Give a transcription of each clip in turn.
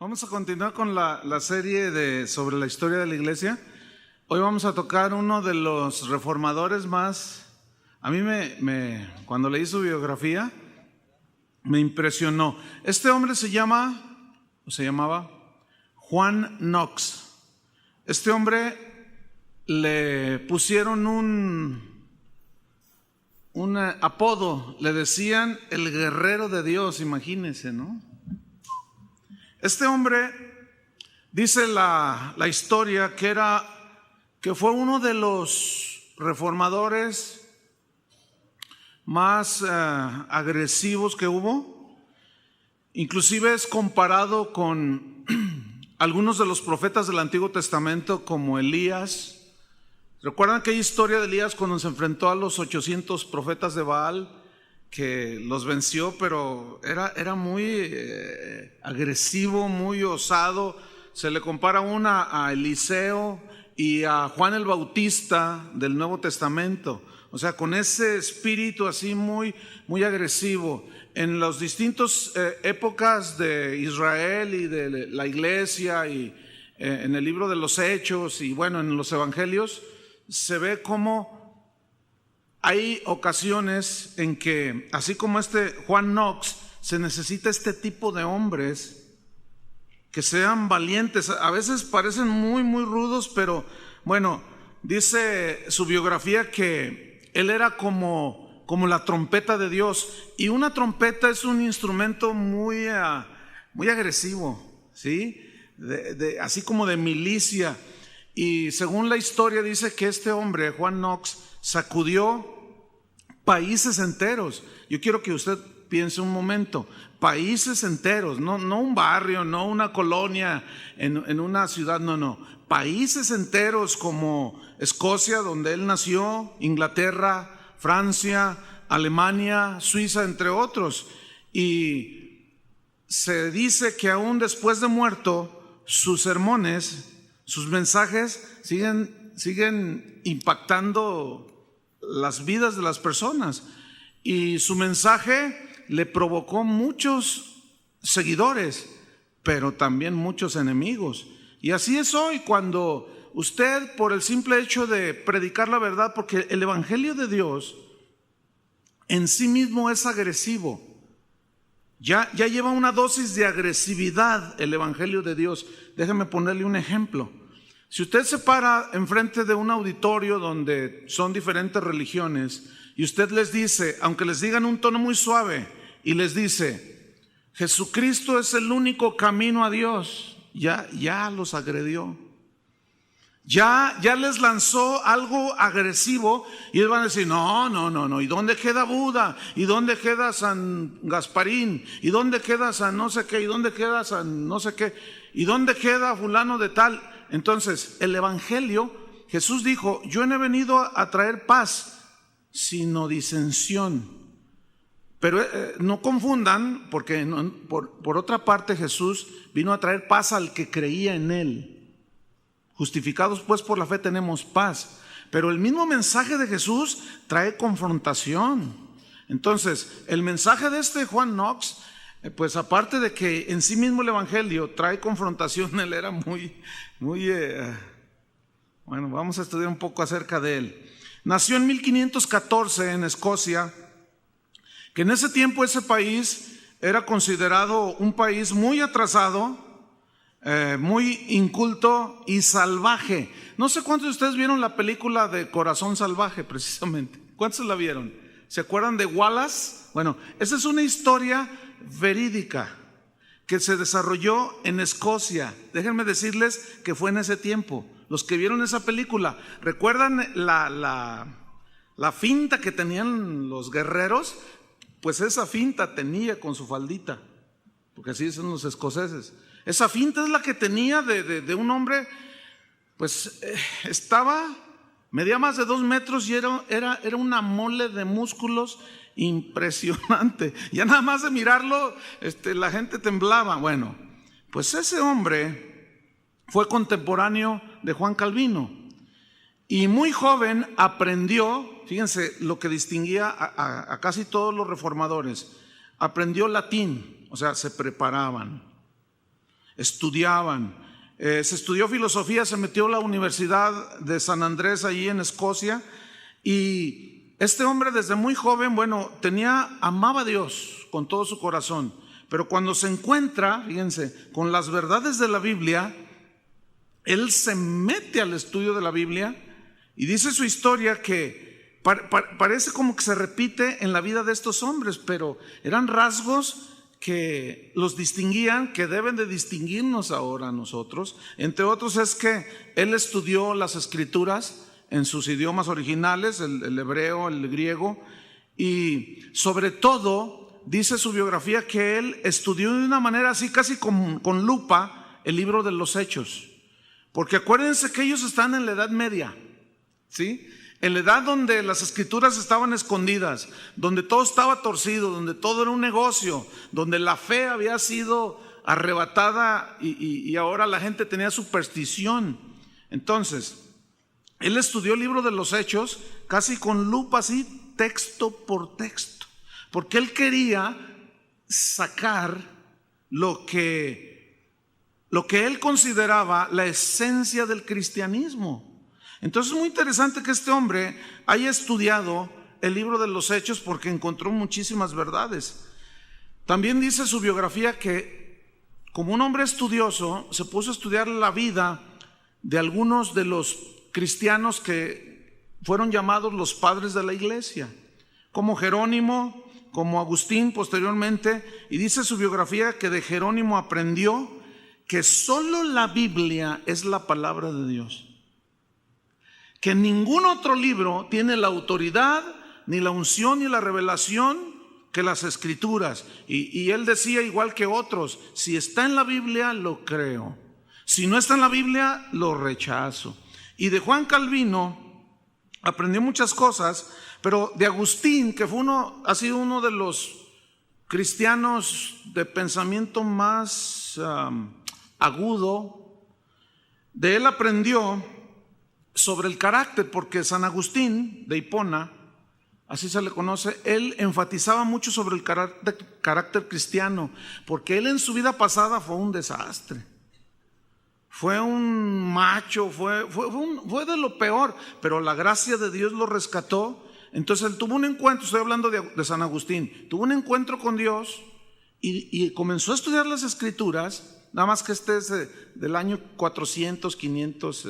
Vamos a continuar con la serie sobre la historia de la iglesia. Hoy vamos a tocar uno de los reformadores más. A mí cuando leí su biografía me impresionó. Este hombre se llamaba Juan Knox. Este hombre le pusieron un apodo, le decían el guerrero de Dios, imagínense, ¿no? Este hombre, dice la historia, que fue uno de los reformadores más agresivos que hubo. Inclusive es comparado con algunos de los profetas del Antiguo Testamento como Elías. ¿Recuerdan aquella historia de Elías cuando se enfrentó a los 800 profetas de Baal? Que los venció, pero era muy agresivo, muy osado. Se le compara a Eliseo y a Juan el Bautista del Nuevo Testamento. O sea, con ese espíritu así muy, muy agresivo. En las distintas épocas de Israel y de la iglesia y en el libro de los Hechos y bueno, en los evangelios, se ve cómo hay ocasiones en que, así como Juan Knox, se necesita este tipo de hombres que sean valientes. A veces parecen muy, muy rudos, pero bueno, dice su biografía que él era como la trompeta de Dios. Y una trompeta es un instrumento muy agresivo, ¿sí? Así como de milicia. Y según la historia dice que este hombre, Juan Knox, sacudió países enteros. Yo quiero que usted piense un momento, países enteros, no un barrio, no una colonia en una ciudad, no, países enteros como Escocia, donde él nació, Inglaterra, Francia, Alemania, Suiza, entre otros. Y se dice que aún después de muerto, sus sermones, sus mensajes siguen impactando las vidas de las personas, y su mensaje le provocó muchos seguidores, pero también muchos enemigos. Y así es hoy, cuando usted, por el simple hecho de predicar la verdad, porque el evangelio de Dios en sí mismo es agresivo, ya lleva una dosis de agresividad el evangelio de Dios. Déjeme ponerle un ejemplo. Si usted se para enfrente de un auditorio donde son diferentes religiones y usted les dice, aunque les digan un tono muy suave, y les dice, Jesucristo es el único camino a Dios, ya los agredió. Ya les lanzó algo agresivo y ellos van a decir, no, ¿y dónde queda Buda? ¿Y dónde queda San Gasparín? ¿Y dónde queda San no sé qué? ¿Y dónde queda San no sé qué? ¿Y dónde queda fulano de tal? Entonces, el evangelio, Jesús dijo, yo no he venido a traer paz, sino disensión. Pero no confundan, porque por otra parte Jesús vino a traer paz al que creía en él. Justificados pues por la fe tenemos paz. Pero el mismo mensaje de Jesús trae confrontación. Entonces, el mensaje de Juan Knox, pues aparte de que en sí mismo el evangelio trae confrontación, él era muy bueno, vamos a estudiar un poco acerca de él. Nació en 1514 en Escocia, que en ese tiempo ese país era considerado un país muy atrasado, muy inculto y salvaje. No sé cuántos de ustedes vieron la película de Corazón Salvaje, precisamente. ¿Cuántos la vieron? ¿Se acuerdan de Wallace? Bueno, esa es una historia verídica que se desarrolló en Escocia. Déjenme decirles que fue en ese tiempo. Los que vieron esa película, ¿recuerdan la finta que tenían los guerreros? Pues esa finta tenía con su faldita, porque así son los escoceses. Esa finta es la que tenía de un hombre, pues medía más de 2 metros y era una mole de músculos impresionante. Ya nada más de mirarlo, la gente temblaba. Bueno, pues ese hombre fue contemporáneo de Juan Calvino y muy joven aprendió, fíjense lo que distinguía a casi todos los reformadores, aprendió latín, o sea, se preparaban. estudiaban. Se estudió filosofía, se metió a la Universidad de San Andrés allí en Escocia, y este hombre desde muy joven, amaba a Dios con todo su corazón, pero cuando se encuentra, fíjense, con las verdades de la Biblia, él se mete al estudio de la Biblia y dice su historia que parece como que se repite en la vida de estos hombres, pero eran rasgos que los distinguían, que deben de distinguirnos ahora a nosotros. Entre otros es que él estudió las escrituras en sus idiomas originales, el hebreo, el griego, y sobre todo dice su biografía que él estudió de una manera así casi con lupa el libro de los Hechos, porque acuérdense que ellos están en la Edad Media, ¿sí? En la edad donde las escrituras estaban escondidas, donde todo estaba torcido, donde todo era un negocio, donde la fe había sido arrebatada y ahora la gente tenía superstición. Entonces, él estudió el libro de los Hechos casi con lupa, así, texto por texto, porque él quería sacar lo que él consideraba la esencia del cristianismo. Entonces es muy interesante que este hombre haya estudiado el libro de los Hechos porque encontró muchísimas verdades. También dice su biografía que como un hombre estudioso se puso a estudiar la vida de algunos de los cristianos que fueron llamados los padres de la iglesia, como Jerónimo, como Agustín posteriormente, y dice su biografía que de Jerónimo aprendió que solo la Biblia es la palabra de Dios, que ningún otro libro tiene la autoridad, ni la unción, ni la revelación que las escrituras. Y él decía, igual que otros, si está en la Biblia, lo creo. Si no está en la Biblia, lo rechazo. Y de Juan Calvino aprendió muchas cosas, pero de Agustín, que ha sido uno de los cristianos de pensamiento más agudo, de él aprendió sobre el carácter, porque San Agustín de Hipona, así se le conoce, él enfatizaba mucho sobre el carácter cristiano, porque él en su vida pasada fue un desastre, fue un macho, fue de lo peor, pero la gracia de Dios lo rescató. Entonces él tuvo un encuentro, estoy hablando de San Agustín, tuvo un encuentro con Dios y comenzó a estudiar las escrituras. Nada más que este es del año 400, 500,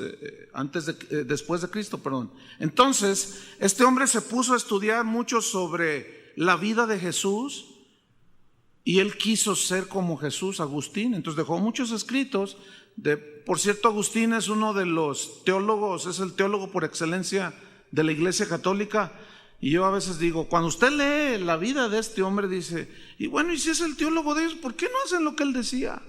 después de Cristo, perdón. Entonces, este hombre se puso a estudiar mucho sobre la vida de Jesús y él quiso ser como Jesús, Agustín. Entonces dejó muchos escritos. Por cierto, Agustín es uno de los teólogos, es el teólogo por excelencia de la Iglesia Católica. Y yo a veces digo, cuando usted lee la vida de este hombre, dice, y bueno, y si es el teólogo de ellos, ¿por qué no hacen lo que él decía?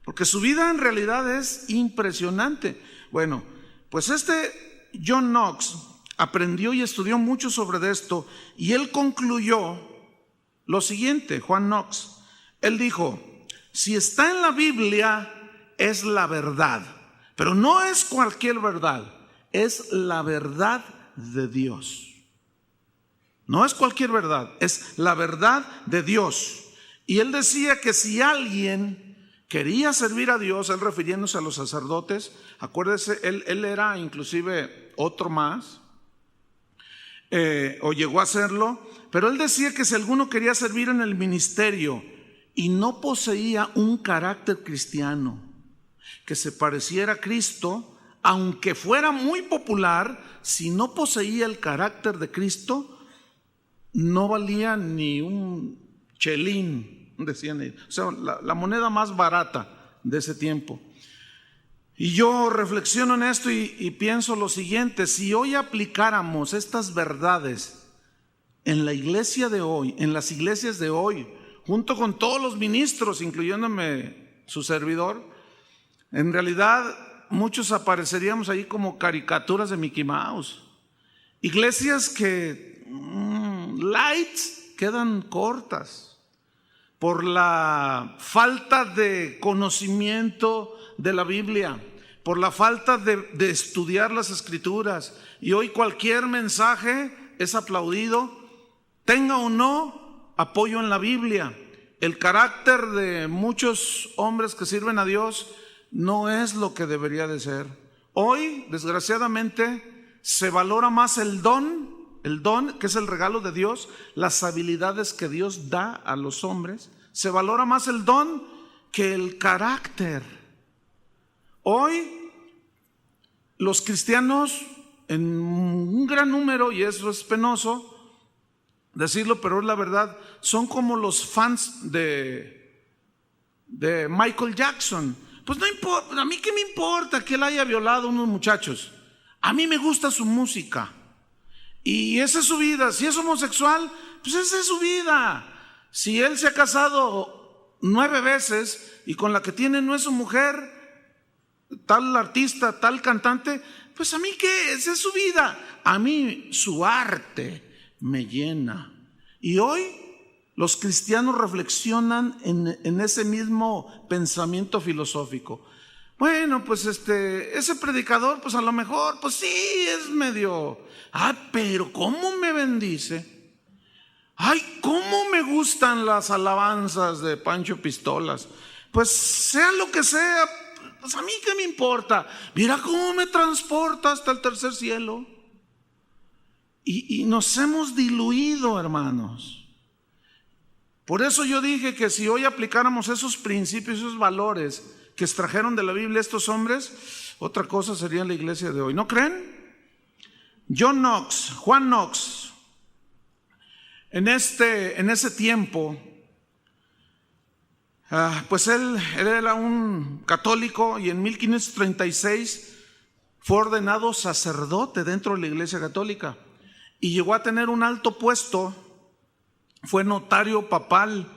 Porque su vida en realidad es impresionante. Bueno, pues este John Knox aprendió y estudió mucho sobre esto y él concluyó lo siguiente, Juan Knox. Él dijo, si está en la Biblia es la verdad, pero no es cualquier verdad, es la verdad de Dios. No es cualquier verdad, es la verdad de Dios. Y él decía que si alguien quería servir a Dios, él refiriéndose a los sacerdotes, acuérdese, él era inclusive otro más, o llegó a serlo, pero él decía que si alguno quería servir en el ministerio y no poseía un carácter cristiano, que se pareciera a Cristo, aunque fuera muy popular, si no poseía el carácter de Cristo, no valía ni un chelín, decían ellos, o sea, la moneda más barata de ese tiempo. Y yo reflexiono en esto y pienso lo siguiente: si hoy aplicáramos estas verdades en la iglesia de hoy, en las iglesias de hoy, junto con todos los ministros, incluyéndome su servidor, en realidad muchos apareceríamos ahí como caricaturas de Mickey Mouse. Iglesias que lights quedan cortas por la falta de conocimiento de la Biblia, por la falta de estudiar las escrituras. Y hoy cualquier mensaje es aplaudido, tenga o no apoyo en la Biblia, el carácter de muchos hombres que sirven a Dios no es lo que debería de ser. Hoy, desgraciadamente, se valora más el don que es el regalo de Dios, las habilidades que Dios da a los hombres. Se valora más el don que el carácter. Hoy, los cristianos, en un gran número, y eso es penoso decirlo, pero es la verdad, son como los fans de Michael Jackson. Pues no importa, a mí qué me importa que él haya violado a unos muchachos. A mí me gusta su música y esa es su vida. Si es homosexual, pues esa es su vida. Si él se ha casado 9 veces y con la que tiene no es su mujer, tal artista, tal cantante, pues a mí qué, esa es su vida. A mí su arte me llena. Y hoy los cristianos reflexionan en ese mismo pensamiento filosófico. Bueno, pues ese predicador, pues a lo mejor, pues sí, es medio, pero ¿cómo me bendice? Ay, ¿cómo me gustan las alabanzas de Pancho Pistolas? Pues sea lo que sea, pues a mí qué me importa. Mira cómo me transporta hasta el tercer cielo. Y nos hemos diluido, hermanos. Por eso yo dije que si hoy aplicáramos esos principios, esos valores que extrajeron de la Biblia estos hombres, otra cosa sería la iglesia de hoy. ¿No creen? Juan Knox, en ese tiempo, pues él era un católico y en 1536 fue ordenado sacerdote dentro de la iglesia católica y llegó a tener un alto puesto. Fue notario papal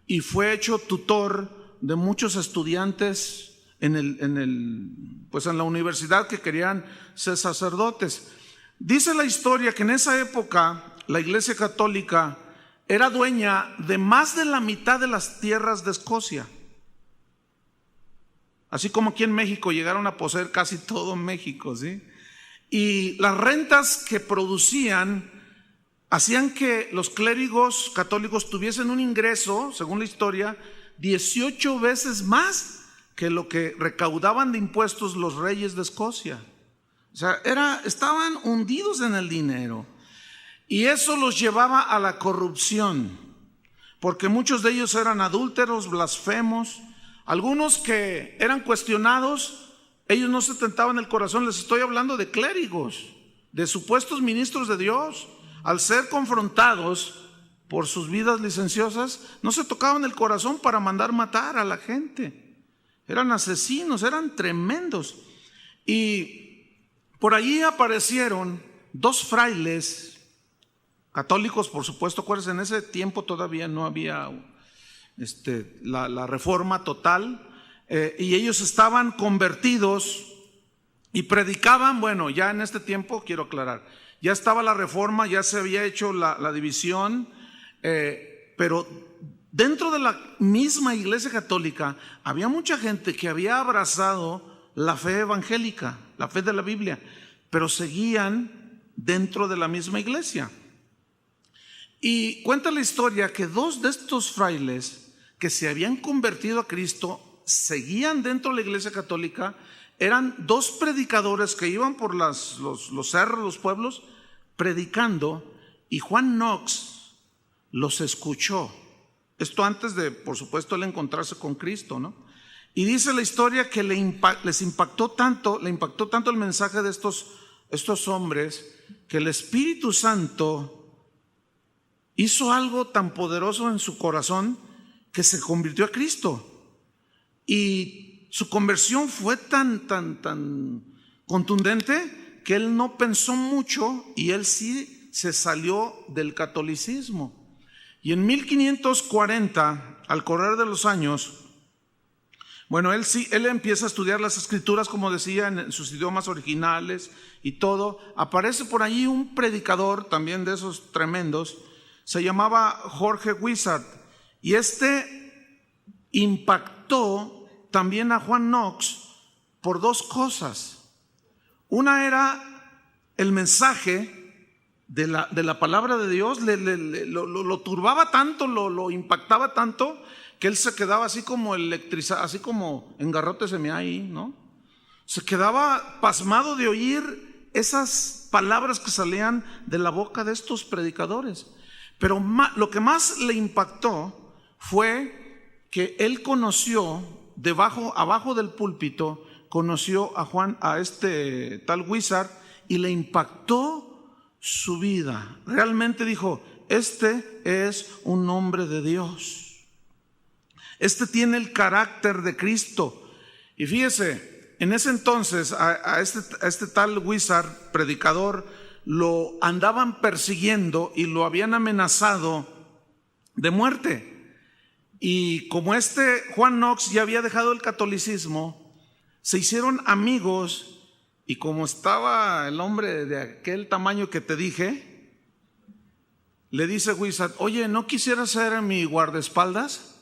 y fue hecho tutor de muchos estudiantes pues en la universidad que querían ser sacerdotes. Dice la historia que en esa época la iglesia católica era dueña de más de la mitad de las tierras de Escocia. Así como aquí en México llegaron a poseer casi todo México, ¿sí? Y las rentas que producían hacían que los clérigos católicos tuviesen un ingreso, según la historia, 18 veces más que lo que recaudaban de impuestos los reyes de Escocia. O sea, estaban hundidos en el dinero. Y eso los llevaba a la corrupción, porque muchos de ellos eran adúlteros, blasfemos. Algunos que eran cuestionados, ellos no se tentaban el corazón. Les estoy hablando de clérigos, de supuestos ministros de Dios. Al ser confrontados por sus vidas licenciosas, no se tocaban el corazón para mandar matar a la gente. Eran asesinos, eran tremendos. Y por allí aparecieron 2 frailes católicos, por supuesto. Acuérdense, en ese tiempo todavía no había la reforma total, y ellos estaban convertidos y predicaban. Bueno, ya en este tiempo, quiero aclarar, ya estaba la reforma, ya se había hecho la división, pero dentro de la misma iglesia católica había mucha gente que había abrazado la fe evangélica, la fe de la Biblia, pero seguían dentro de la misma iglesia. Y cuenta la historia que 2 de estos frailes que se habían convertido a Cristo seguían dentro de la iglesia católica. Eran 2 predicadores que iban por los cerros, los pueblos, predicando, y Juan Knox los escuchó. Esto antes de, por supuesto, él encontrarse con Cristo, ¿no? Y dice la historia que le impactó tanto el mensaje de estos hombres, que el Espíritu Santo hizo algo tan poderoso en su corazón que se convirtió a Cristo. Y su conversión fue tan contundente que él no pensó mucho y él sí se salió del catolicismo. Y en 1540, al correr de los años, bueno, él empieza a estudiar las escrituras, como decía, en sus idiomas originales y todo. Aparece por allí un predicador también de esos tremendos, se llamaba Jorge Wishart, y impactó también a Juan Knox por 2 cosas. Una era el mensaje de la palabra de Dios lo turbaba tanto, lo impactaba tanto, que él se quedaba así como electrizado, así como en garrote se me ahí, ¿no? Se quedaba pasmado de oír esas palabras que salían de la boca de estos predicadores. Pero lo que más le impactó fue que él conoció abajo del púlpito, conoció a Juan, a este tal Wizard, y le impactó su vida. Realmente dijo: este es un hombre de Dios, este tiene el carácter de Cristo. Y fíjese, en ese entonces a este tal Wizard, predicador, lo andaban persiguiendo y lo habían amenazado de muerte. Y como Juan Knox ya había dejado el catolicismo, se hicieron amigos. Y como estaba el hombre de aquel tamaño que te dije, le dice Wizard: oye, ¿no quisieras ser mi guardaespaldas?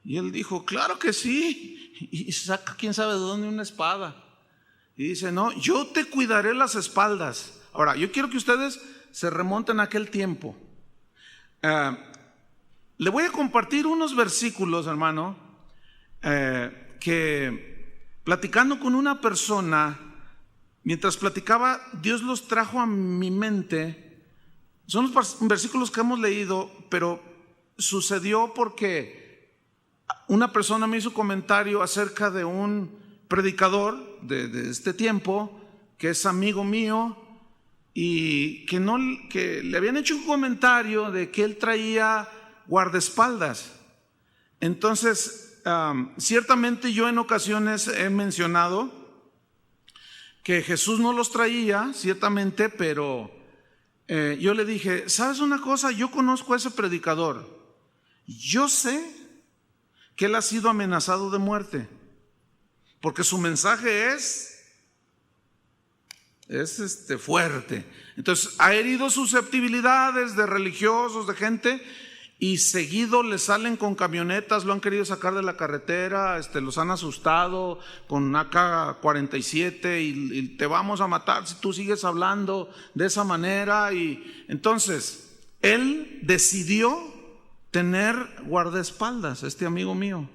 Y él dijo: claro que sí. Y saca quién sabe de dónde una espada. Y dice: no, yo te cuidaré las espaldas. Ahora, yo quiero que ustedes se remonten a aquel tiempo. Le voy a compartir unos versículos, hermano, que platicando con una persona, mientras platicaba, Dios los trajo a mi mente. Son los versículos que hemos leído, pero sucedió porque una persona me hizo comentario acerca de un predicador de este tiempo, que es amigo mío, y que le habían hecho un comentario de que él traía guardaespaldas. Entonces, ciertamente yo en ocasiones he mencionado que Jesús no los traía, ciertamente, pero yo le dije: ¿sabes una cosa? Yo conozco a ese predicador. Yo sé que él ha sido amenazado de muerte, porque su mensaje es fuerte. Entonces ha herido susceptibilidades de religiosos, de gente, y seguido le salen con camionetas, lo han querido sacar de la carretera, los han asustado con AK-47 y te vamos a matar si tú sigues hablando de esa manera. Y entonces él decidió tener guardaespaldas, este amigo mío.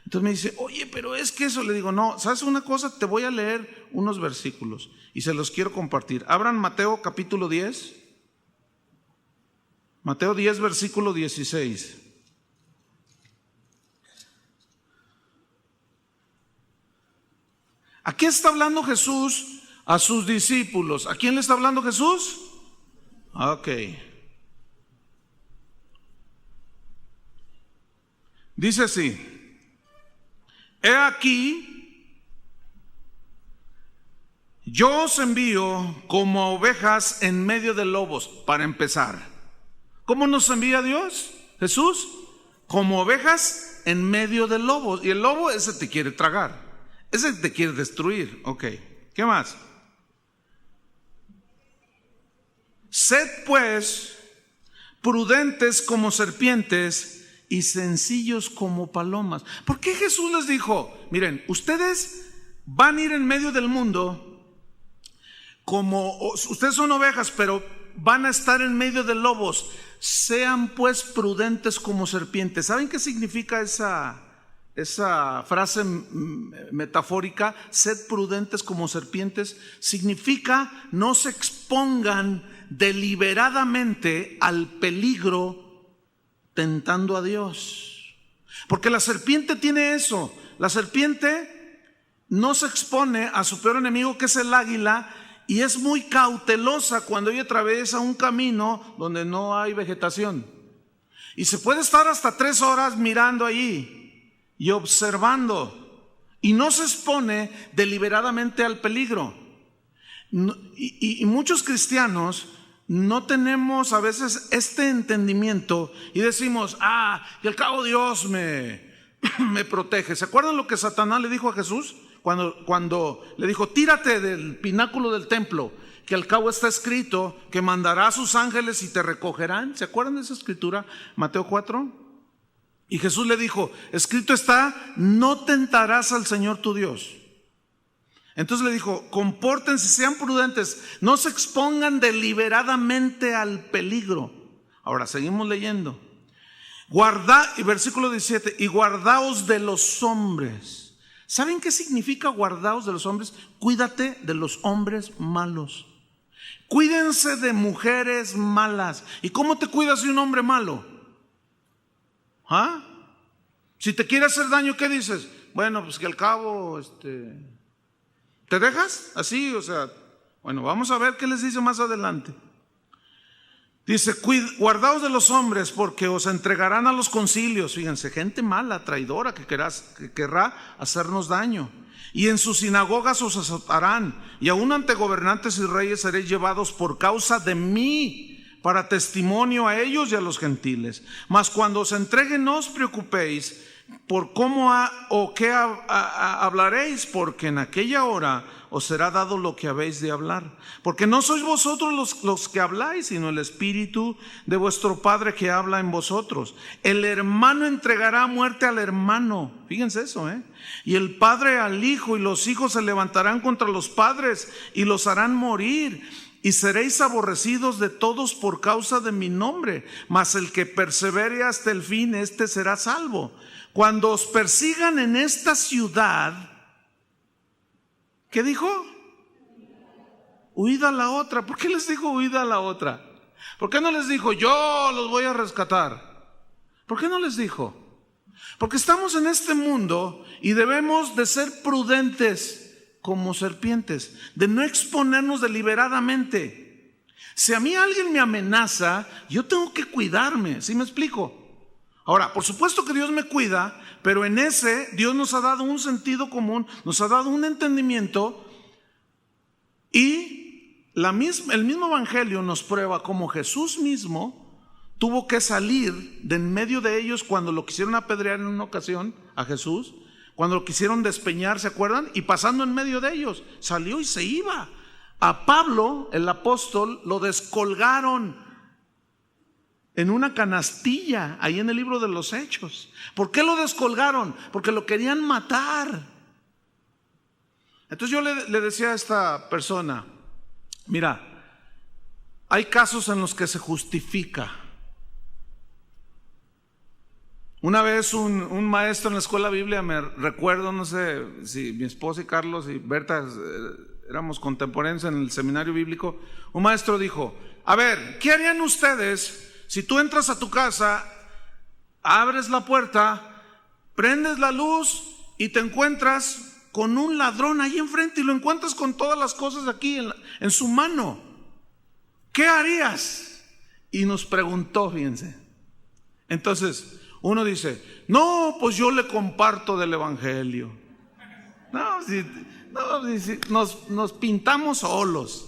Entonces me dice: oye, pero es que eso. Le digo: no, ¿sabes una cosa? Te voy a leer unos versículos y se los quiero compartir. Abran Mateo capítulo 10. Mateo 10, versículo 16. Aquí está hablando Jesús a sus discípulos. ¿A quién le está hablando Jesús? Ok. Dice así: he aquí, yo os envío como ovejas en medio de lobos. Para empezar, ¿cómo nos envía Dios? Jesús, como ovejas en medio de lobos. Y el lobo, ese te quiere tragar, ese te quiere destruir. Ok, ¿qué más? Sed pues prudentes como serpientes y sencillos como palomas. ¿Por qué Jesús les dijo: miren, ustedes van a ir en medio del mundo ustedes son ovejas, pero van a estar en medio de lobos? Sean pues prudentes como serpientes. ¿Saben qué significa esa frase metafórica? Sed prudentes como serpientes. Significa: no se expongan deliberadamente al peligro tentando a Dios. Porque la serpiente tiene eso. La serpiente no se expone a su peor enemigo, que es el águila, y es muy cautelosa cuando ella atraviesa un camino donde no hay vegetación. Y se puede estar hasta 3 horas mirando ahí y observando, y no se expone deliberadamente al peligro. Y muchos cristianos no tenemos a veces este entendimiento y decimos: y al cabo Dios me protege. ¿Se acuerdan lo que Satanás le dijo a Jesús? Cuando le dijo: tírate del pináculo del templo, que al cabo está escrito que mandará a sus ángeles y te recogerán. ¿Se acuerdan de esa escritura? Mateo 4. Y Jesús le dijo: escrito está, no tentarás al Señor tu Dios. Entonces le dijo, compórtense, sean prudentes, no se expongan deliberadamente al peligro. Ahora seguimos leyendo. Y versículo 17, y guardaos de los hombres. ¿Saben qué significa guardaos de los hombres? Cuídate de los hombres malos. Cuídense de mujeres malas. ¿Y cómo te cuidas de un hombre malo? ¿Ah? Si te quiere hacer daño, ¿qué dices? Bueno, pues que al cabo, ¿te dejas? Así, o sea, bueno, vamos a ver qué les dice más adelante. Dice, guardaos de los hombres porque os entregarán a los concilios. Fíjense, gente mala, traidora, que querrá hacernos daño. Y en sus sinagogas os azotarán. Y aún ante gobernantes y reyes seréis llevados por causa de mí, para testimonio a ellos y a los gentiles. Mas cuando os entreguen, no os preocupéis por cómo o qué hablaréis, porque en aquella hora os será dado lo que habéis de hablar. Porque no sois vosotros los que habláis, sino el Espíritu de vuestro Padre que habla en vosotros. El hermano entregará muerte al hermano. Fíjense eso, y el padre al hijo, y los hijos se levantarán contra los padres y los harán morir. Y seréis aborrecidos de todos por causa de mi nombre, mas el que persevere hasta el fin, este será salvo. Cuando os persigan en esta ciudad, ¿qué dijo? Huid a la otra. ¿Por qué les dijo huid a la otra? ¿Por qué no les dijo yo los voy a rescatar? ¿Por qué no les dijo? Porque estamos en este mundo y debemos de ser prudentes como serpientes, de no exponernos deliberadamente. Si a mí alguien me amenaza, yo tengo que cuidarme, ¿sí me explico? Ahora, por supuesto que Dios me cuida, pero en ese Dios nos ha dado un sentido común, nos ha dado un entendimiento, y el mismo evangelio nos prueba cómo Jesús mismo tuvo que salir de en medio de ellos cuando lo quisieron apedrear en una ocasión a Jesús, cuando lo quisieron despeñar, ¿se acuerdan? Y pasando en medio de ellos, salió y se iba. A Pablo, el apóstol, lo descolgaron en una canastilla, ahí en el libro de los Hechos. ¿Por qué lo descolgaron? Porque lo querían matar. Entonces yo le decía a esta persona, mira, hay casos en los que se justifica. Una vez un maestro en la escuela biblia, me recuerdo, no sé si mi esposa y Carlos y Berta éramos contemporáneos en el seminario bíblico, un maestro dijo, a ver, ¿qué harían ustedes si tú entras a tu casa, abres la puerta, prendes la luz y te encuentras con un ladrón ahí enfrente y lo encuentras con todas las cosas aquí en su mano? ¿Qué harías? Y nos preguntó, fíjense. Entonces uno dice, no, pues yo le comparto del evangelio. No, nos pintamos solos.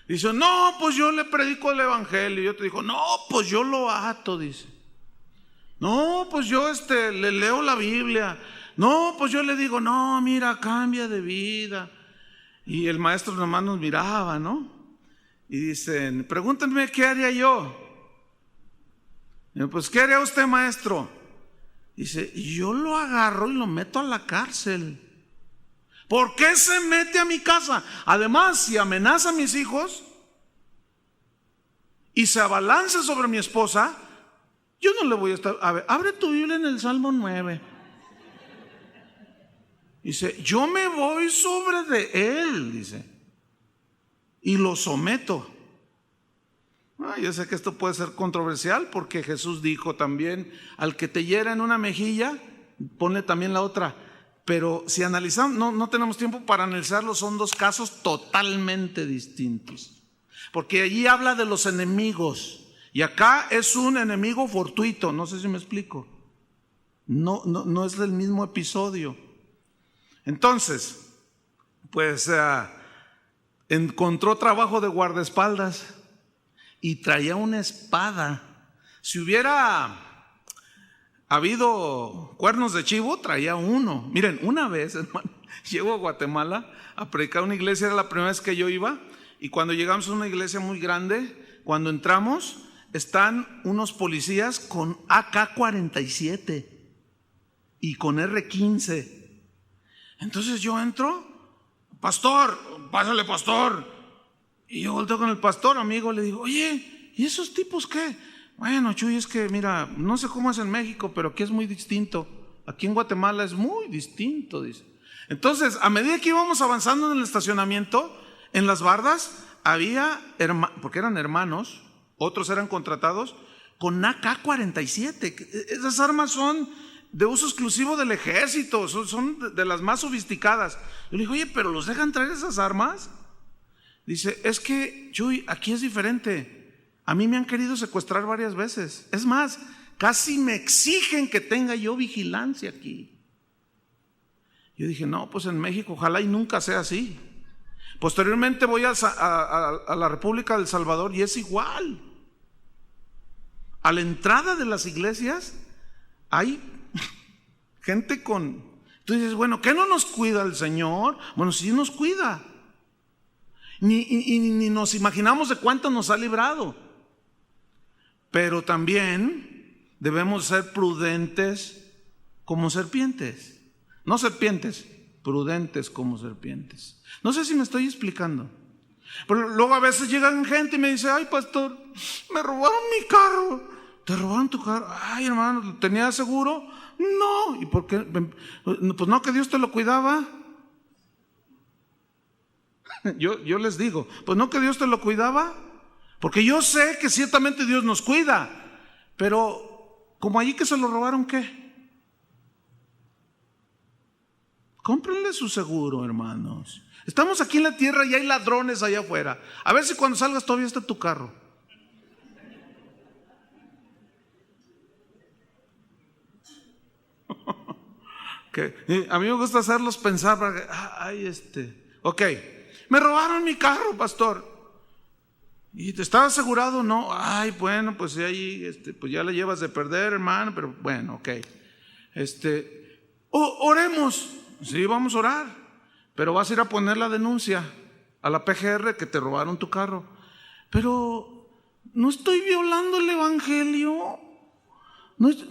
Dice, no, pues yo le predico el evangelio. Y otro dijo, no, pues yo lo ato, dice. No, pues yo le leo la Biblia. No, pues yo le digo, no, mira, cambia de vida. Y el maestro nomás nos miraba, ¿no? Y dicen, pregúntenme qué haría yo. Y yo, pues, ¿qué haría usted, maestro? Dice, yo lo agarro y lo meto a la cárcel. ¿Por qué se mete a mi casa? Además, si amenaza a mis hijos y se abalanza sobre mi esposa, yo no le voy a estar... A ver, abre tu Biblia en el Salmo 9. Dice, yo me voy sobre de él, dice, y lo someto. Yo sé que esto puede ser controversial porque Jesús dijo también, al que te hiera en una mejilla, ponle también la otra. Pero si analizamos, no tenemos tiempo para analizarlo, son dos casos totalmente distintos. Porque allí habla de los enemigos y acá es un enemigo fortuito, no sé si me explico. No es del mismo episodio. Entonces, pues encontró trabajo de guardaespaldas y traía una espada. Si hubiera habido cuernos de chivo, traía uno. Miren, una vez, hermano, llego a Guatemala a predicar una iglesia, era la primera vez que yo iba, y cuando llegamos a una iglesia muy grande, cuando entramos, están unos policías con AK-47 y con R-15. Entonces yo entro pastor, pásale pastor. Y yo volteo con el pastor, amigo, le digo, oye, ¿y esos tipos qué? Bueno, Chuy, es que mira, no sé cómo es en México, pero aquí es muy distinto. Aquí en Guatemala es muy distinto, dice. Entonces, a medida que íbamos avanzando en el estacionamiento, en las bardas había, porque eran hermanos, otros eran contratados, con AK-47. Esas armas son de uso exclusivo del ejército, son de las más sofisticadas. Yo le digo, oye, ¿pero los dejan traer esas armas? Dice, es que, Chuy, aquí es diferente. A mí me han querido secuestrar varias veces. Es más, casi me exigen que tenga yo vigilancia aquí. Yo dije, no, pues en México ojalá y nunca sea así. Posteriormente voy a la República del Salvador y es igual. A la entrada de las iglesias hay gente con... Tú dices, bueno, ¿qué no nos cuida el Señor? Bueno, sí nos cuida. Ni nos imaginamos de cuánto nos ha librado. Pero también debemos ser prudentes como serpientes. No serpientes, prudentes como serpientes. No sé si me estoy explicando. Pero luego a veces llegan gente y me dice, ay pastor, me robaron mi carro. ¿Te robaron tu carro? Ay hermano, ¿tenía seguro? No. ¿Y por qué? Pues no, que Dios te lo cuidaba. Yo les digo, pues no, que Dios te lo cuidaba. Porque yo sé que ciertamente Dios nos cuida, pero como allí que se lo robaron, ¿qué? Cómprenle su seguro, hermanos. Estamos aquí en la tierra y hay ladrones allá afuera. A ver si cuando salgas todavía está tu carro. A mí me gusta hacerlos pensar para que, ok, me robaron mi carro, pastor. ¿Y te estaba asegurado? No. Ay, bueno, pues ahí pues ya le llevas de perder, hermano, pero bueno, ok. Oremos. Sí, vamos a orar. Pero vas a ir a poner la denuncia a la PGR que te robaron tu carro. Pero no estoy violando el evangelio. No estoy...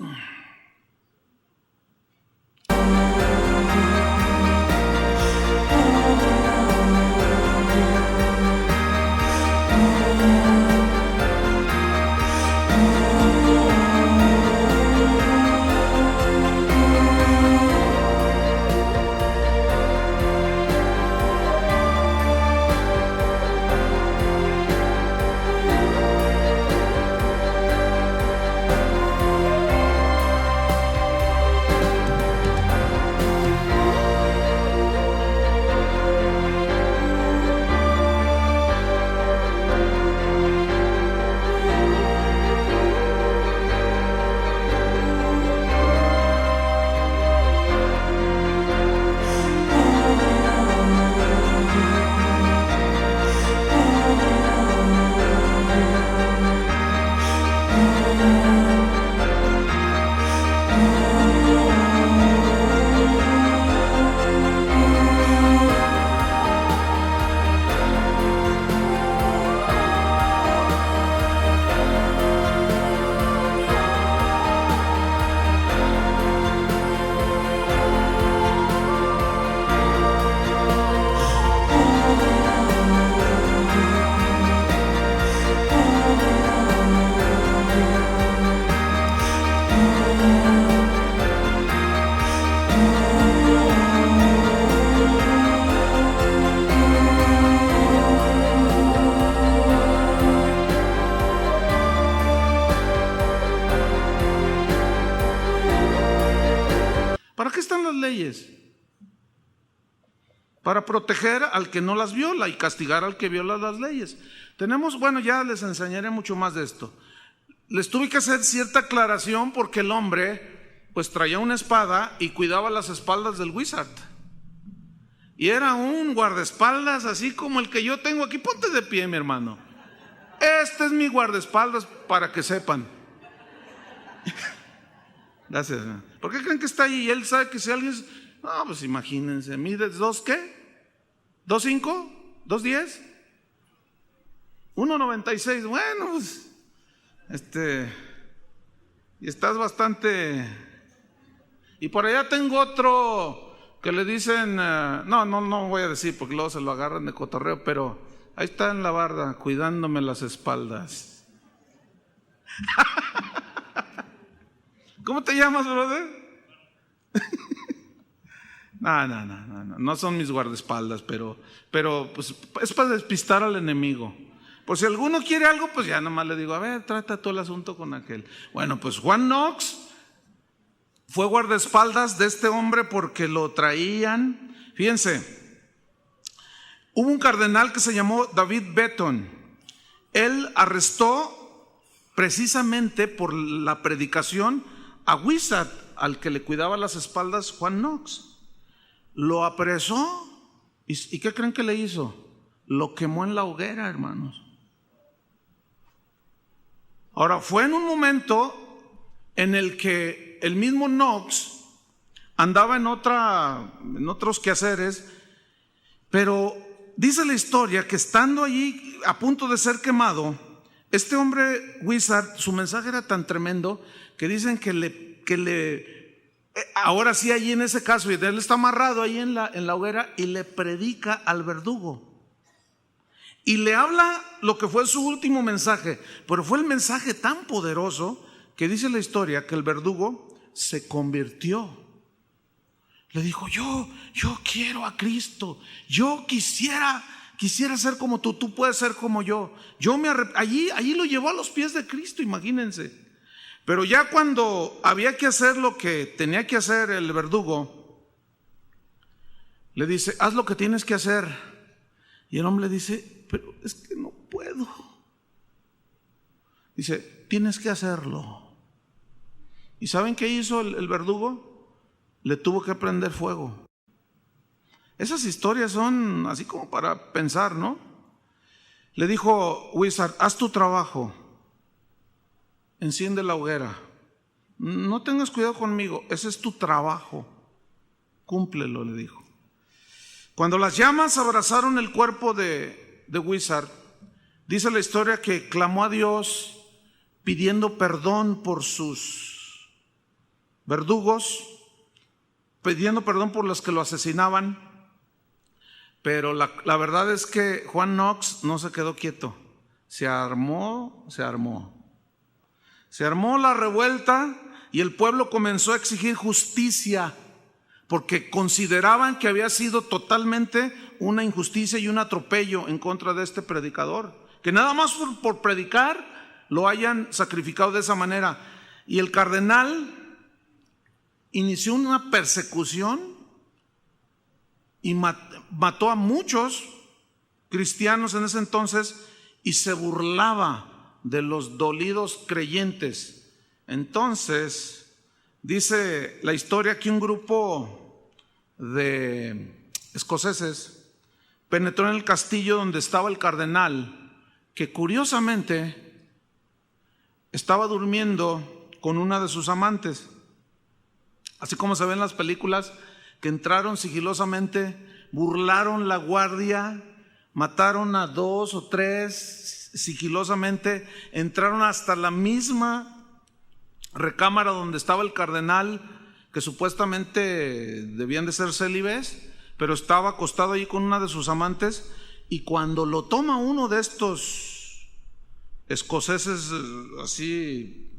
¿Para qué están las leyes? Para proteger al que no las viola y castigar al que viola las leyes. Bueno, ya les enseñaré mucho más de esto. Les tuve que hacer cierta aclaración porque el hombre pues traía una espada y cuidaba las espaldas del wizard. Y era un guardaespaldas así como el que yo tengo aquí. Ponte de pie, mi hermano. Este es mi guardaespaldas para que sepan. Gracias. ¿Por qué creen que está ahí? Y él sabe que si alguien... No, pues imagínense. ¿Mides 2 qué? ¿2.5? ¿2.10? 1.96. Bueno, pues... y estás bastante... Y por allá tengo otro que le dicen, no voy a decir porque luego se lo agarran de cotorreo, pero ahí está en la barda cuidándome las espaldas. ¿Cómo te llamas, brother? No son mis guardaespaldas, pero pues es para despistar al enemigo. Por si alguno quiere algo, pues ya nomás le digo, a ver, trata todo el asunto con aquel. Bueno, pues Juan Knox fue guardaespaldas de este hombre porque lo traían. Fíjense, hubo un cardenal que se llamó David Beaton. Él arrestó precisamente por la predicación a Wishart, al que le cuidaba las espaldas Juan Knox. Lo apresó y ¿qué creen que le hizo? Lo quemó en la hoguera, hermanos. Ahora, fue en un momento en el que el mismo Knox andaba en otros quehaceres, pero dice la historia que estando allí a punto de ser quemado, este hombre Wishart, su mensaje era tan tremendo que dicen ahora sí, allí en ese caso, y él está amarrado ahí en la hoguera y le predica al verdugo. Y le habla lo que fue su último mensaje, pero fue el mensaje tan poderoso que dice la historia que el verdugo se convirtió. Le dijo, yo quiero a Cristo, yo quisiera ser como tú puedes ser como yo. Allí lo llevó a los pies de Cristo, imagínense. Pero ya cuando había que hacer lo que tenía que hacer el verdugo, le dice, haz lo que tienes que hacer. Y el hombre le dice, pero es que no puedo. Dice, tienes que hacerlo. ¿Y saben qué hizo el verdugo? Le tuvo que prender fuego. Esas historias son así como para pensar, ¿no? Le dijo Wishart, haz tu trabajo. Enciende la hoguera. No tengas cuidado conmigo, ese es tu trabajo. Cúmplelo, le dijo. Cuando las llamas abrazaron el cuerpo de Wishart, dice la historia que clamó a Dios pidiendo perdón por sus verdugos, pidiendo perdón por los que lo asesinaban. Pero la verdad es que Juan Knox no se quedó quieto. Se armó la revuelta y el pueblo comenzó a exigir justicia porque consideraban que había sido totalmente una injusticia y un atropello en contra de este predicador, que nada más por predicar lo hayan sacrificado de esa manera. Y el cardenal inició una persecución y mató a muchos cristianos en ese entonces y se burlaba de los dolidos creyentes. Entonces, dice la historia que un grupo de escoceses penetró en el castillo donde estaba el cardenal, que curiosamente estaba durmiendo con una de sus amantes. Así como se ve en las películas, que entraron sigilosamente, burlaron la guardia, mataron a 2 o 3 sigilosamente, entraron hasta la misma recámara donde estaba el cardenal, que supuestamente debían de ser célibes, pero estaba acostado allí con una de sus amantes, y cuando lo toma uno de estos escoceses así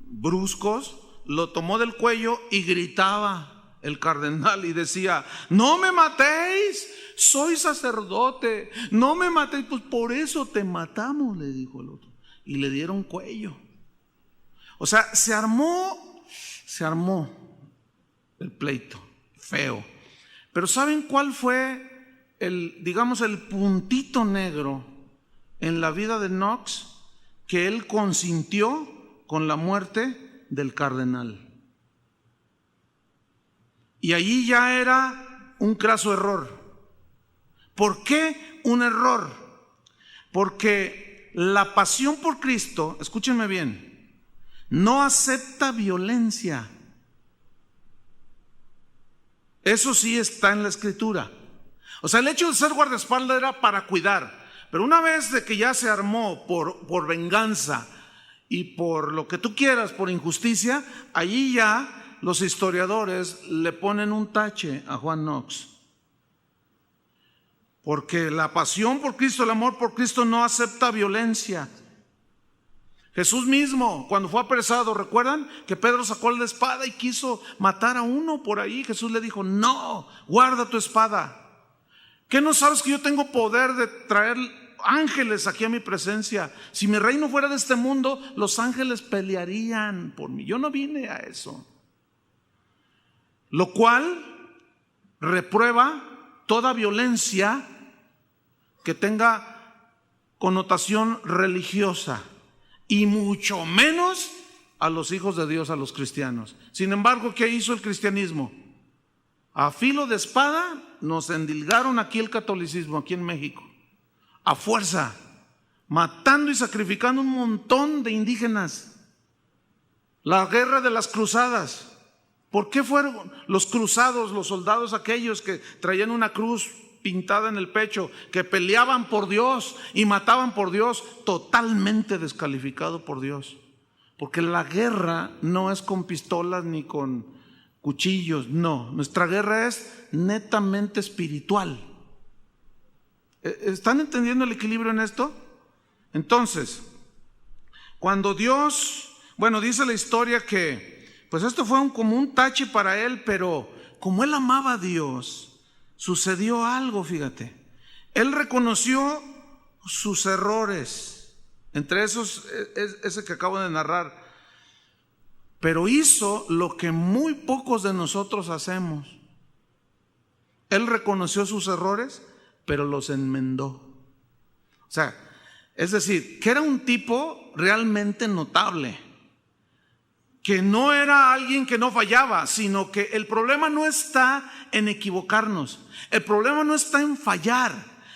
bruscos, lo tomó del cuello y gritaba el cardenal y decía: no me matéis, soy sacerdote, no me matéis. Pues por eso te matamos, le dijo el otro, y le dieron cuello. O sea, se armó el pleito feo. Pero ¿saben cuál fue el puntito negro en la vida de Knox? Que él consintió con la muerte del cardenal. Y allí ya era un craso error. ¿Por qué un error? Porque la pasión por Cristo, escúchenme bien, no acepta violencia. Eso sí está en la Escritura. O sea, el hecho de ser guardaespaldas era para cuidar. Pero una vez de que ya se armó por venganza y por lo que tú quieras, por injusticia, allí ya los historiadores le ponen un tache a Juan Knox. Porque la pasión por Cristo, el amor por Cristo no acepta violencia. Jesús mismo, cuando fue apresado, ¿recuerdan? Que Pedro sacó la espada y quiso matar a uno por ahí. Jesús le dijo, no, guarda tu espada. ¿Qué no sabes que yo tengo poder de traer ángeles aquí a mi presencia? Si mi reino fuera de este mundo, los ángeles pelearían por mí. Yo no vine a eso. Lo cual reprueba toda violencia que tenga connotación religiosa, y mucho menos a los hijos de Dios, a los cristianos. Sin embargo, ¿qué hizo el cristianismo? A filo de espada nos endilgaron aquí el catolicismo, aquí en México, a fuerza, matando y sacrificando un montón de indígenas. La guerra de las cruzadas. ¿Por qué fueron los cruzados, los soldados aquellos que traían una cruz pintada en el pecho, que peleaban por Dios y mataban por Dios? Totalmente descalificado por Dios. Porque la guerra no es con pistolas ni con cuchillos, no. Nuestra guerra es netamente espiritual. ¿Están entendiendo el equilibrio en esto? Entonces, cuando Dios, dice la historia que pues esto fue como un tache para él, pero como él amaba a Dios, sucedió algo, fíjate. Él reconoció sus errores, entre esos ese que acabo de narrar, pero hizo lo que muy pocos de nosotros hacemos. Él reconoció sus errores, pero los enmendó. O sea, es decir, que era un tipo realmente notable, que no era alguien que no fallaba, sino que el problema no está en equivocarnos, el problema no está en fallar,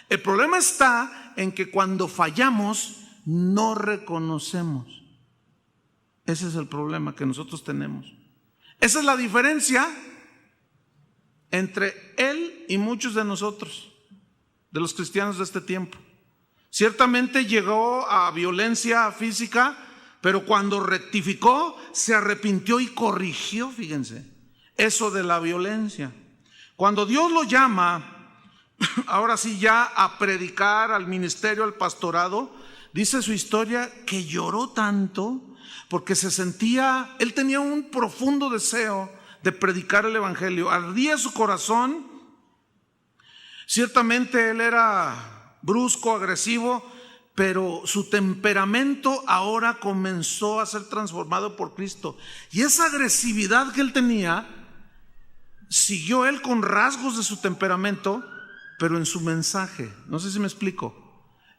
el problema está en que cuando fallamos no reconocemos. Ese es el problema que nosotros tenemos. Esa es la diferencia entre él y muchos de nosotros, de los cristianos de este tiempo. Ciertamente llegó a violencia física, pero cuando rectificó, se arrepintió y corrigió, fíjense, eso de la violencia. Cuando Dios lo llama, ahora sí ya a predicar, al ministerio, al pastorado, dice su historia que lloró tanto porque él tenía un profundo deseo de predicar el evangelio, ardía su corazón. Ciertamente él era brusco, agresivo, pero su temperamento ahora comenzó a ser transformado por Cristo. Y esa agresividad que él tenía, siguió él con rasgos de su temperamento, pero en su mensaje. No sé si me explico.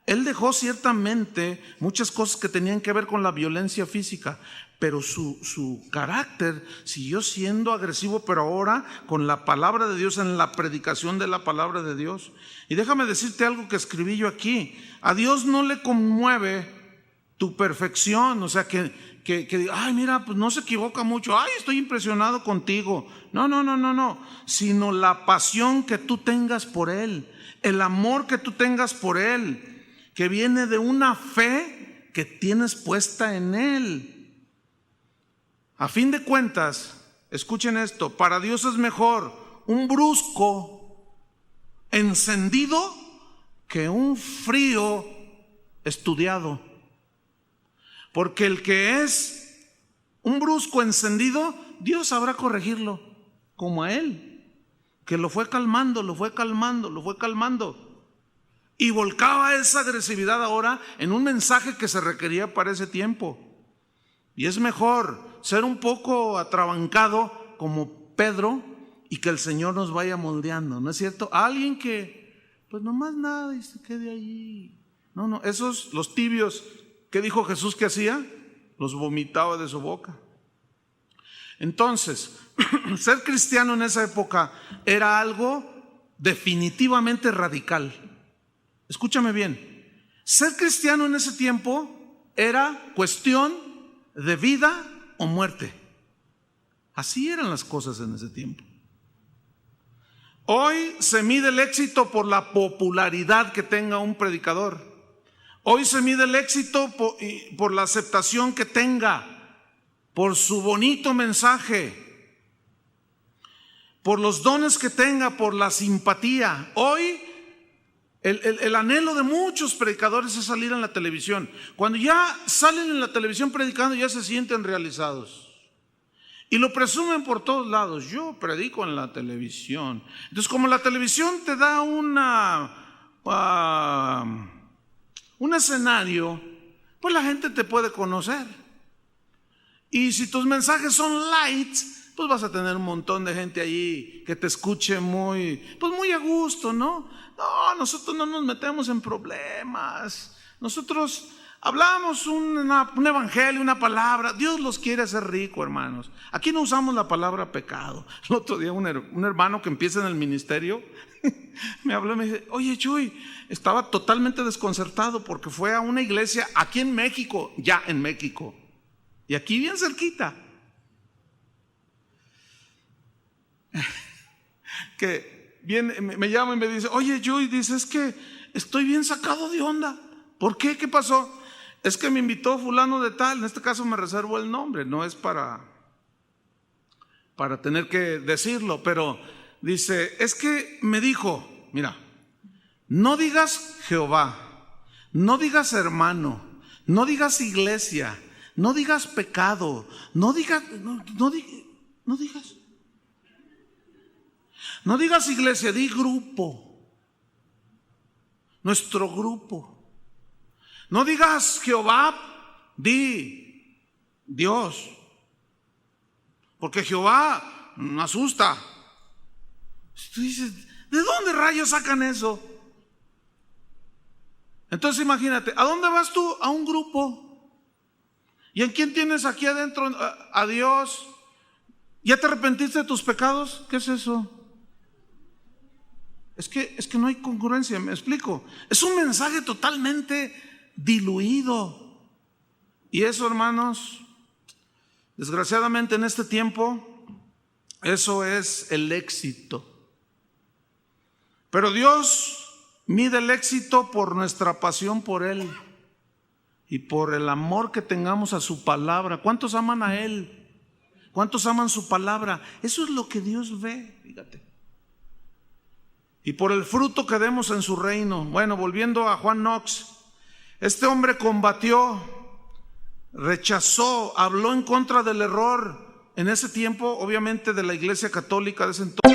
Él dejó ciertamente muchas cosas que tenían que ver con la violencia física, pero su carácter siguió siendo agresivo, pero ahora con la palabra de Dios, en la predicación de la palabra de Dios. Y déjame decirte algo que escribí yo aquí. A Dios no le conmueve tu perfección, o sea que ay, mira, pues no se equivoca mucho, ay, estoy impresionado contigo. No, sino la pasión que tú tengas por Él, el amor que tú tengas por Él, que viene de una fe que tienes puesta en Él. A fin de cuentas, escuchen esto, para Dios es mejor un brusco encendido que un frío estudiado. Porque el que es un brusco encendido, Dios sabrá corregirlo, como a él, que lo fue calmando. Y volcaba esa agresividad ahora en un mensaje que se requería para ese tiempo. Y es mejor ser un poco atrabancado como Pedro y que el Señor nos vaya moldeando, ¿no es cierto? Alguien que pues nomás nada y se quede allí. No, esos, los tibios, ¿qué dijo Jesús que hacía? Los vomitaba de su boca. Entonces, ser cristiano en esa época era algo definitivamente radical. Escúchame bien, ser cristiano en ese tiempo era cuestión de vida o muerte. Así eran las cosas en ese tiempo. Hoy se mide el éxito por la popularidad que tenga un predicador. Hoy se mide el éxito por la aceptación que tenga, por su bonito mensaje. por los dones que tenga, por la simpatía. Hoy el anhelo de muchos predicadores es salir en la televisión. Cuando ya salen en la televisión predicando, ya se sienten realizados. Y lo presumen por todos lados. Yo predico en la televisión. Entonces, como la televisión te da un escenario, pues la gente te puede conocer. Y si tus mensajes son light, pues vas a tener un montón de gente allí que te escuche muy a gusto, ¿no? No, nosotros no nos metemos en problemas. Nosotros hablamos un evangelio, una palabra. Dios los quiere hacer rico, hermanos. Aquí no usamos la palabra pecado. El otro día un hermano que empieza en el ministerio me habló y me dice: oye, Chuy, estaba totalmente desconcertado porque fue a una iglesia aquí en México, ya en México, y aquí bien cerquita, que viene, me llama y me dice: oye, Chuy, dice, es que estoy bien sacado de onda. ¿Por qué? ¿Qué pasó? Es que me invitó fulano de tal. En este caso me reservo el nombre, no es para tener que decirlo, pero dice: es que me dijo, mira, no digas Jehová, no digas hermano, no digas iglesia, no digas pecado, no digas iglesia, di grupo, nuestro grupo. No digas Jehová, di Dios, porque Jehová asusta. Tú dices: ¿de dónde rayos sacan eso? Entonces imagínate, ¿a dónde vas tú? A un grupo. ¿Y en quién tienes aquí adentro? A Dios. ¿Ya te arrepentiste de tus pecados? ¿Qué es eso? Es que no hay congruencia, me explico. Es un mensaje totalmente diluido. Y eso, hermanos, desgraciadamente en este tiempo, eso es el éxito. Pero Dios mide el éxito por nuestra pasión por Él y por el amor que tengamos a su palabra. ¿Cuántos aman a Él? ¿Cuántos aman su palabra? Eso es lo que Dios ve, fíjate. Y por el fruto que demos en su reino. Bueno, volviendo a Juan Knox, este hombre combatió, rechazó, habló en contra del error en ese tiempo, obviamente de la Iglesia Católica de ese entonces.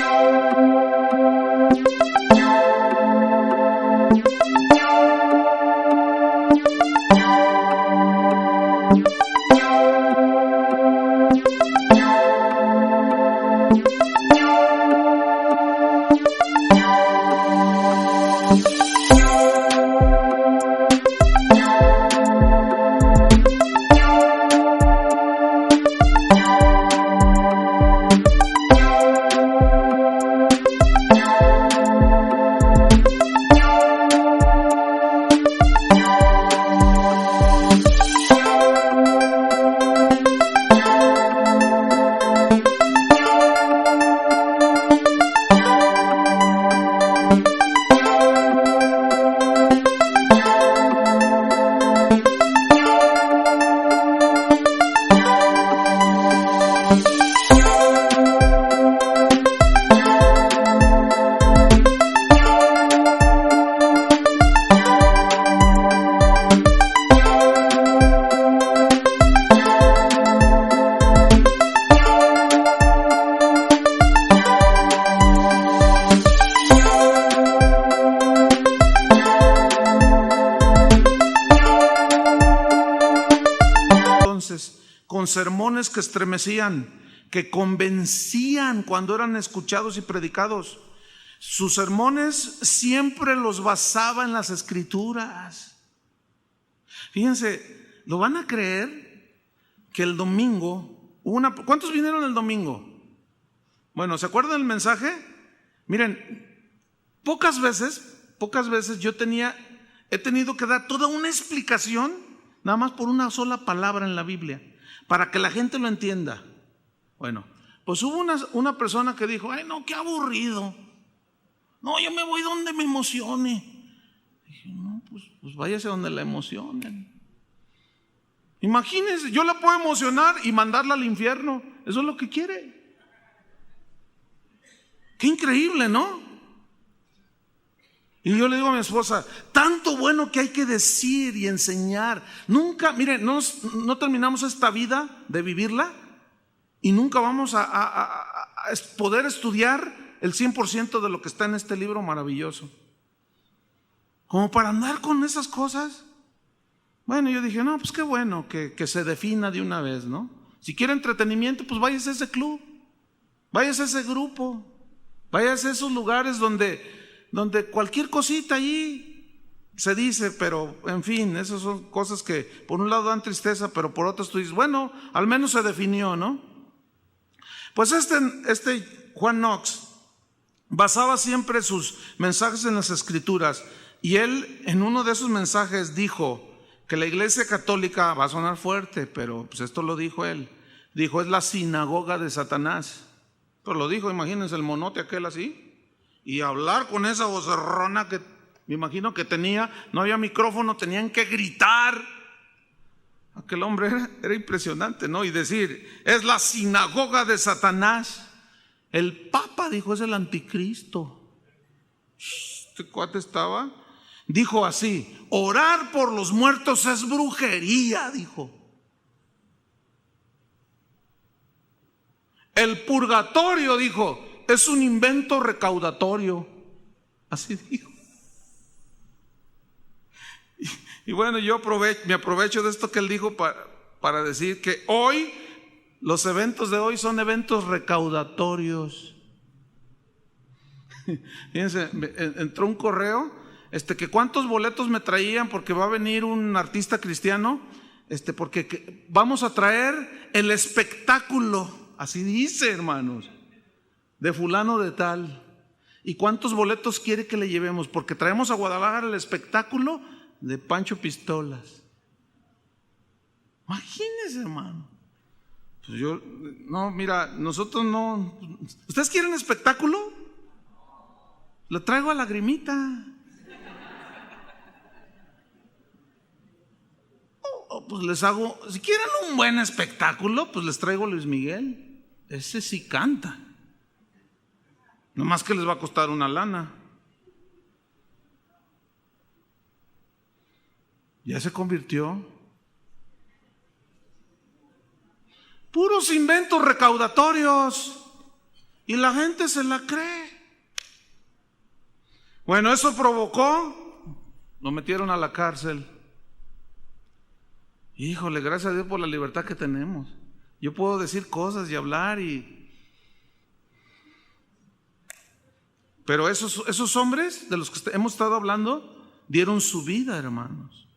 Con sermones que estremecían, que convencían cuando eran escuchados y predicados. Sus sermones siempre los basaba en las Escrituras. Fíjense, ¿lo van a creer que el domingo ¿cuántos vinieron el domingo? Bueno, ¿se acuerdan del mensaje? Miren, pocas veces yo he tenido que dar toda una explicación nada más por una sola palabra en la Biblia, para que la gente lo entienda. Bueno, pues hubo una persona que dijo: ay, no, qué aburrido. No, yo me voy donde me emocione. Dije: no, pues váyase donde la emocionen. Imagínense, yo la puedo emocionar y mandarla al infierno. Eso es lo que quiere. Qué increíble, ¿no? Y yo le digo a mi esposa, tanto bueno que hay que decir y enseñar. Nunca, miren, no terminamos esta vida de vivirla y nunca vamos a poder estudiar el 100% de lo que está en este libro maravilloso. Como para andar con esas cosas. Bueno, yo dije, no, pues qué bueno que se defina de una vez, ¿no? Si quiere entretenimiento, pues váyase a ese club, váyase a ese grupo, váyase a esos lugares donde cualquier cosita allí se dice, pero en fin, esas son cosas que por un lado dan tristeza, pero por otro tú dices, bueno, al menos se definió, ¿no? Pues este Juan Knox basaba siempre sus mensajes en las Escrituras, y él en uno de esos mensajes dijo que la Iglesia Católica, va a sonar fuerte, pero pues esto lo dijo él, dijo, es la sinagoga de Satanás. Pero lo dijo, imagínense el monote aquel así, y hablar con esa vocerrona que me imagino que tenía, no había micrófono, tenían que gritar. Aquel hombre era impresionante, ¿no? Y decir, es la sinagoga de Satanás. El Papa dijo, es el anticristo. Este cuate estaba, dijo así, orar por los muertos es brujería, dijo. El purgatorio, dijo, es un invento recaudatorio. Así dijo. Y bueno, yo me aprovecho de esto que él dijo para decir que hoy, los eventos de hoy son eventos recaudatorios. Fíjense, entró un correo, que cuántos boletos me traían porque va a venir un artista cristiano, porque vamos a traer el espectáculo, así dice, hermanos, de fulano de tal. ¿Y cuántos boletos quiere que le llevemos? Porque traemos a Guadalajara el espectáculo de Pancho Pistolas. Imagínense, hermano. Pues no, mira, nosotros no. ¿Ustedes quieren espectáculo? Lo traigo a Lagrimita. Pues les hago, si quieren un buen espectáculo, pues les traigo a Luis Miguel. Ese sí canta. Nomás que les va a costar una lana. Ya se convirtió. Puros inventos recaudatorios. Y la gente se la cree. Bueno, eso provocó, lo metieron a la cárcel. Híjole, gracias a Dios por la libertad que tenemos. Yo puedo decir cosas y hablar pero esos hombres de los que hemos estado hablando dieron su vida, hermanos.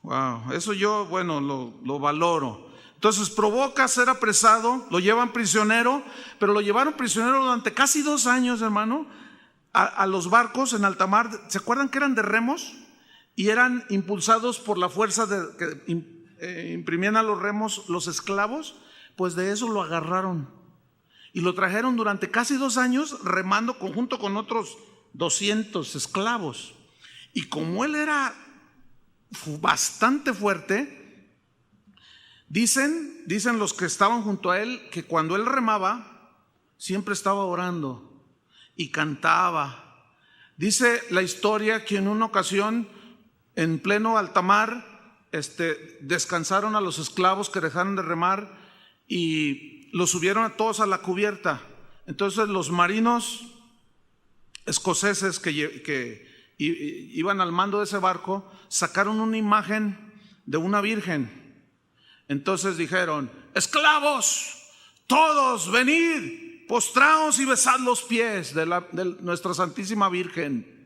Wow, eso yo, bueno, lo valoro. Entonces provoca ser apresado, lo llevan prisionero, pero lo llevaron prisionero durante casi 2 años, hermano, a los barcos en alta mar. ¿Se acuerdan que eran de remos? Y eran impulsados por la fuerza que imprimían a los remos los esclavos. Pues de eso lo agarraron y lo trajeron durante casi 2 años remando junto con otros 200 esclavos. Y como él era bastante fuerte, dicen los que estaban junto a él que cuando él remaba siempre estaba orando y cantaba. Dice la historia que en una ocasión en pleno alta mar descansaron a los esclavos que dejaron de remar y los subieron a todos a la cubierta. Entonces los marinos escoceses que iban al mando de ese barco sacaron una imagen de una virgen. Entonces dijeron: esclavos, todos venid, postraos y besad los pies de nuestra Santísima Virgen.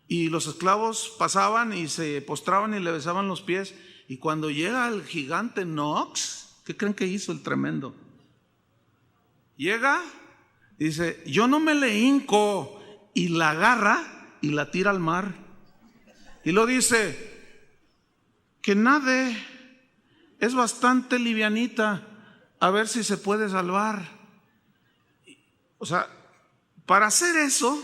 Y los esclavos pasaban y se postraban y le besaban los pies. Y cuando llega el gigante Knox, ¿qué creen que hizo el tremendo? Llega y dice: yo no me le hinco, y la agarra y la tira al mar. Y lo dice: que nade, es bastante livianita, a ver si se puede salvar. O sea, para hacer eso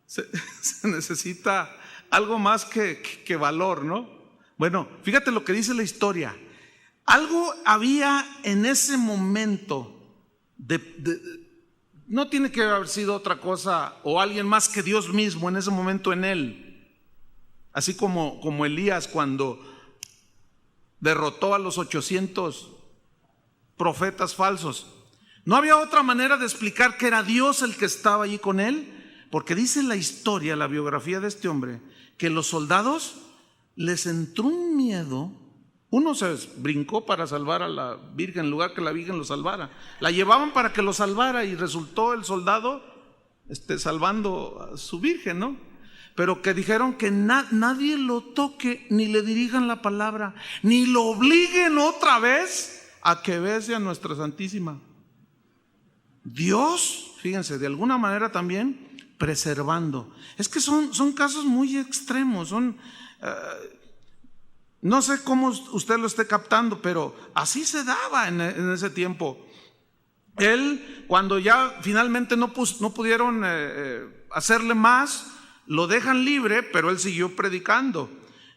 se necesita algo más que valor, ¿no? Bueno, fíjate lo que dice la historia. Algo había en ese momento no tiene que haber sido otra cosa o alguien más que Dios mismo en ese momento en él. Así como Elías cuando derrotó a los 800 profetas falsos. No había otra manera de explicar que era Dios el que estaba allí con él, porque dice la historia, la biografía de este hombre, que los soldados les entró un miedo. Uno se brincó para salvar a la Virgen en lugar que la Virgen lo salvara. La llevaban para que lo salvara y resultó el soldado salvando a su Virgen, ¿no? Pero que dijeron que nadie lo toque, ni le dirijan la palabra, ni lo obliguen otra vez a que bese a nuestra Santísima. Dios, fíjense, de alguna manera también preservando. Es que son casos muy extremos, no sé cómo usted lo esté captando, pero así se daba en ese tiempo. Él, cuando ya finalmente no pudieron hacerle más, lo dejan libre, pero él siguió predicando.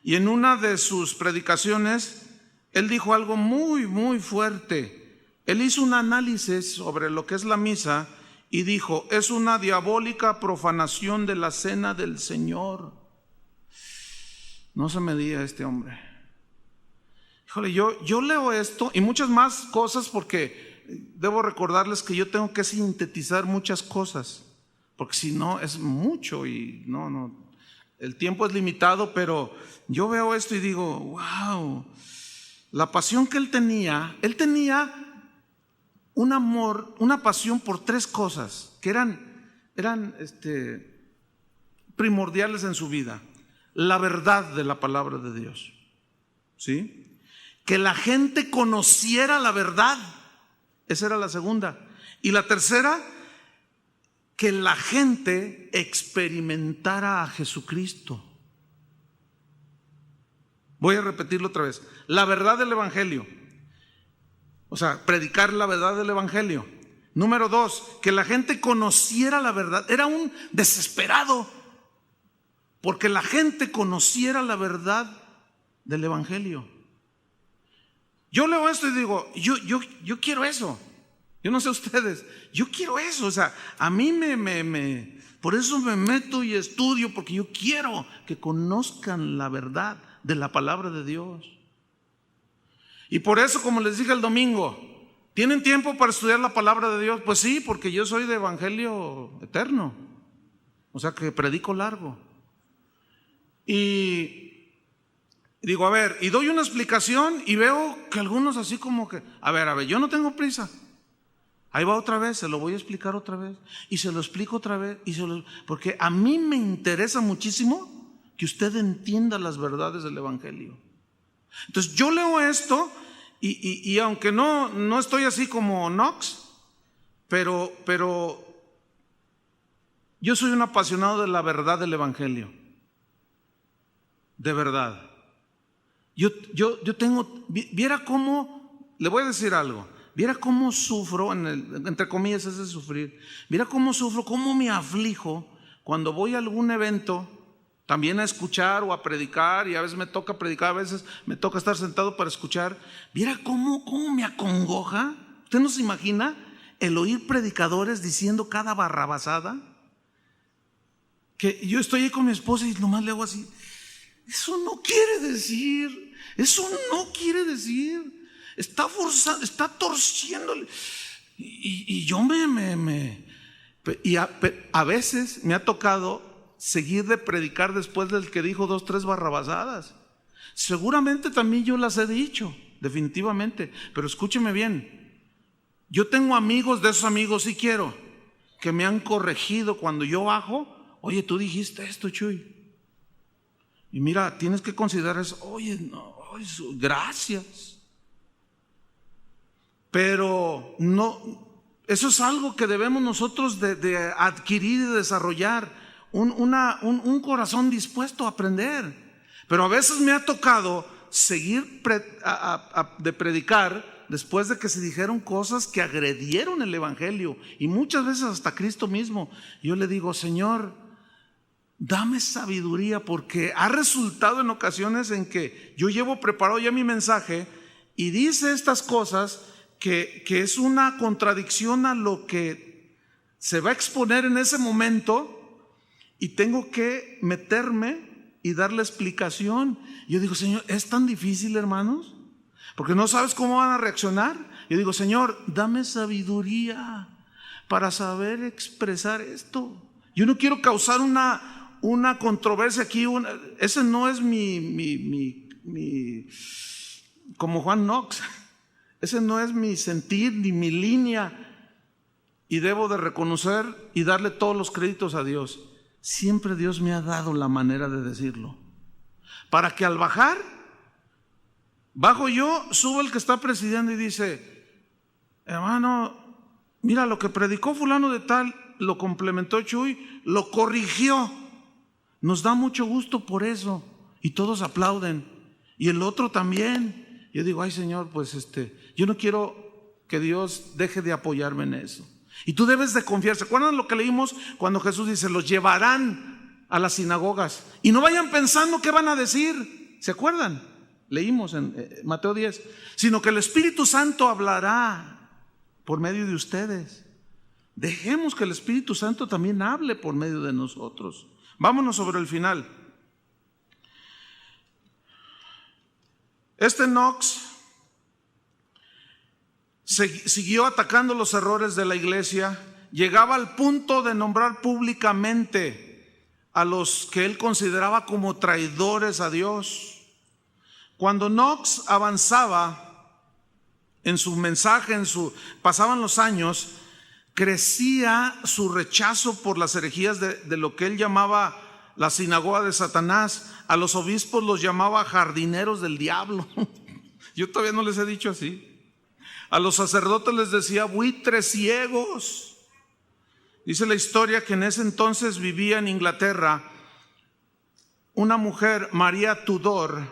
Y en una de sus predicaciones, él dijo algo muy, muy fuerte. Él hizo un análisis sobre lo que es la misa y dijo: es una diabólica profanación de la cena del Señor. No se medía este hombre. Híjole, yo leo esto y muchas más cosas, porque debo recordarles que yo tengo que sintetizar muchas cosas, porque si no es mucho y no, el tiempo es limitado, pero yo veo esto y digo, wow, la pasión que él tenía un amor, una pasión por tres cosas que eran primordiales en su vida. La verdad de la palabra de Dios, ¿sí? Que la gente conociera la verdad, esa era la segunda. Y la tercera, que la gente experimentara a Jesucristo. Voy a repetirlo otra vez. La verdad del Evangelio. O sea, predicar la verdad del Evangelio. Número 2, que la gente conociera la verdad. Era un desesperado porque la gente conociera la verdad del Evangelio. Yo leo esto y digo, yo quiero eso. Yo no sé ustedes, yo quiero eso. O sea, a mí por eso me meto y estudio, porque yo quiero que conozcan la verdad de la palabra de Dios. Y por eso, como les dije el domingo, ¿tienen tiempo para estudiar la palabra de Dios? Pues sí, porque yo soy de evangelio eterno, o sea que predico largo. Y digo, a ver, y doy una explicación y veo que algunos así como que, a ver, yo no tengo prisa. Ahí va otra vez, se lo voy a explicar otra vez y se lo explico otra vez porque a mí me interesa muchísimo que usted entienda las verdades del Evangelio. Entonces yo leo esto y aunque no estoy así como Knox, pero yo soy un apasionado de la verdad del Evangelio. De verdad. Yo tengo, viera cómo, le voy a decir algo, viera cómo sufro, entre comillas ese es sufrir, viera cómo sufro, cómo me aflijo cuando voy a algún evento, también a escuchar o a predicar, y a veces me toca predicar, a veces me toca estar sentado para escuchar. Viera cómo me acongoja. ¿Usted no se imagina el oír predicadores diciendo cada barrabasada? Que yo estoy ahí con mi esposa y nomás le hago así. Eso no quiere decir, está forzando, está torciéndole. Y yo a veces me ha tocado seguir de predicar después del que dijo 2, 3 barrabasadas. Seguramente también yo las he dicho, definitivamente, pero escúcheme bien. Yo tengo amigos, de esos amigos sí quiero, que me han corregido cuando yo bajo. Oye, tú dijiste esto, Chuy. Y mira, tienes que considerar eso. Oye, no, gracias. Pero no, eso es algo que debemos nosotros de adquirir y desarrollar. Un corazón dispuesto a aprender. Pero a veces me ha tocado seguir de predicar después de que se dijeron cosas que agredieron el Evangelio, y muchas veces hasta Cristo mismo. Yo le digo, Señor, dame sabiduría, porque ha resultado en ocasiones en que yo llevo preparado ya mi mensaje y dice estas cosas, que es una contradicción a lo que se va a exponer en ese momento, y tengo que meterme y darle explicación. Yo digo, Señor, ¿es tan difícil, hermanos? Porque no sabes cómo van a reaccionar. Yo digo, Señor, dame sabiduría para saber expresar esto. Yo no quiero causar una controversia aquí. Ese no es como Juan Knox. Ese no es mi sentir ni mi línea. Y debo de reconocer y darle todos los créditos a Dios. Siempre Dios me ha dado la manera de decirlo. Para que al bajo yo, subo el que está presidiendo y dice, hermano, mira lo que predicó fulano de tal, lo complementó Chuy, lo corrigió. Nos da mucho gusto por eso. Y todos aplauden. Y el otro también. Yo digo, ay Señor, pues yo no quiero que Dios deje de apoyarme en eso. Y tú debes de confiar. ¿Se acuerdan lo que leímos cuando Jesús dice, los llevarán a las sinagogas? Y no vayan pensando qué van a decir. ¿Se acuerdan? Leímos en Mateo 10. Sino que el Espíritu Santo hablará por medio de ustedes. Dejemos que el Espíritu Santo también hable por medio de nosotros. Vámonos sobre el final. Knox siguió atacando los errores de la iglesia. Llegaba al punto de nombrar públicamente a los que él consideraba como traidores a Dios. Cuando Knox avanzaba en su mensaje, pasaban los años, crecía su rechazo por las herejías de lo que él llamaba la sinagoga de Satanás. A los obispos los llamaba jardineros del diablo. Yo todavía no les he dicho así. A los sacerdotes les decía buitres ciegos. Dice la historia que en ese entonces vivía en Inglaterra una mujer, María Tudor.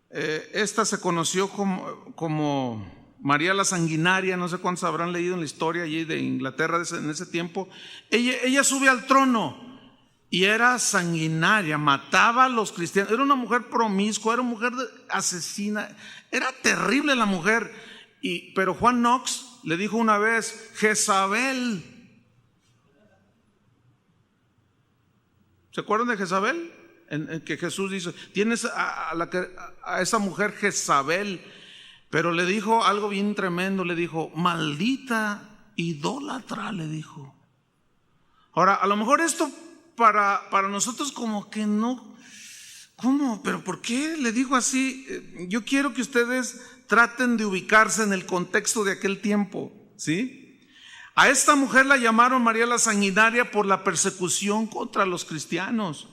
Esta se conoció como María la Sanguinaria. No sé cuántos habrán leído en la historia allí de Inglaterra en ese tiempo. Ella sube al trono y era sanguinaria, mataba a los cristianos. Era una mujer promiscua, era una mujer asesina. Era terrible la mujer. Pero Juan Knox le dijo una vez, Jezabel. ¿Se acuerdan de Jezabel? En que Jesús dice, tienes a esa mujer Jezabel. Pero le dijo algo bien tremendo, le dijo, maldita idólatra, le dijo. Ahora, a lo mejor esto para nosotros como que no, ¿cómo? ¿Pero por qué le dijo así? Yo quiero que ustedes traten de ubicarse en el contexto de aquel tiempo, ¿sí? A esta mujer la llamaron María la Sanguinaria por la persecución contra los cristianos.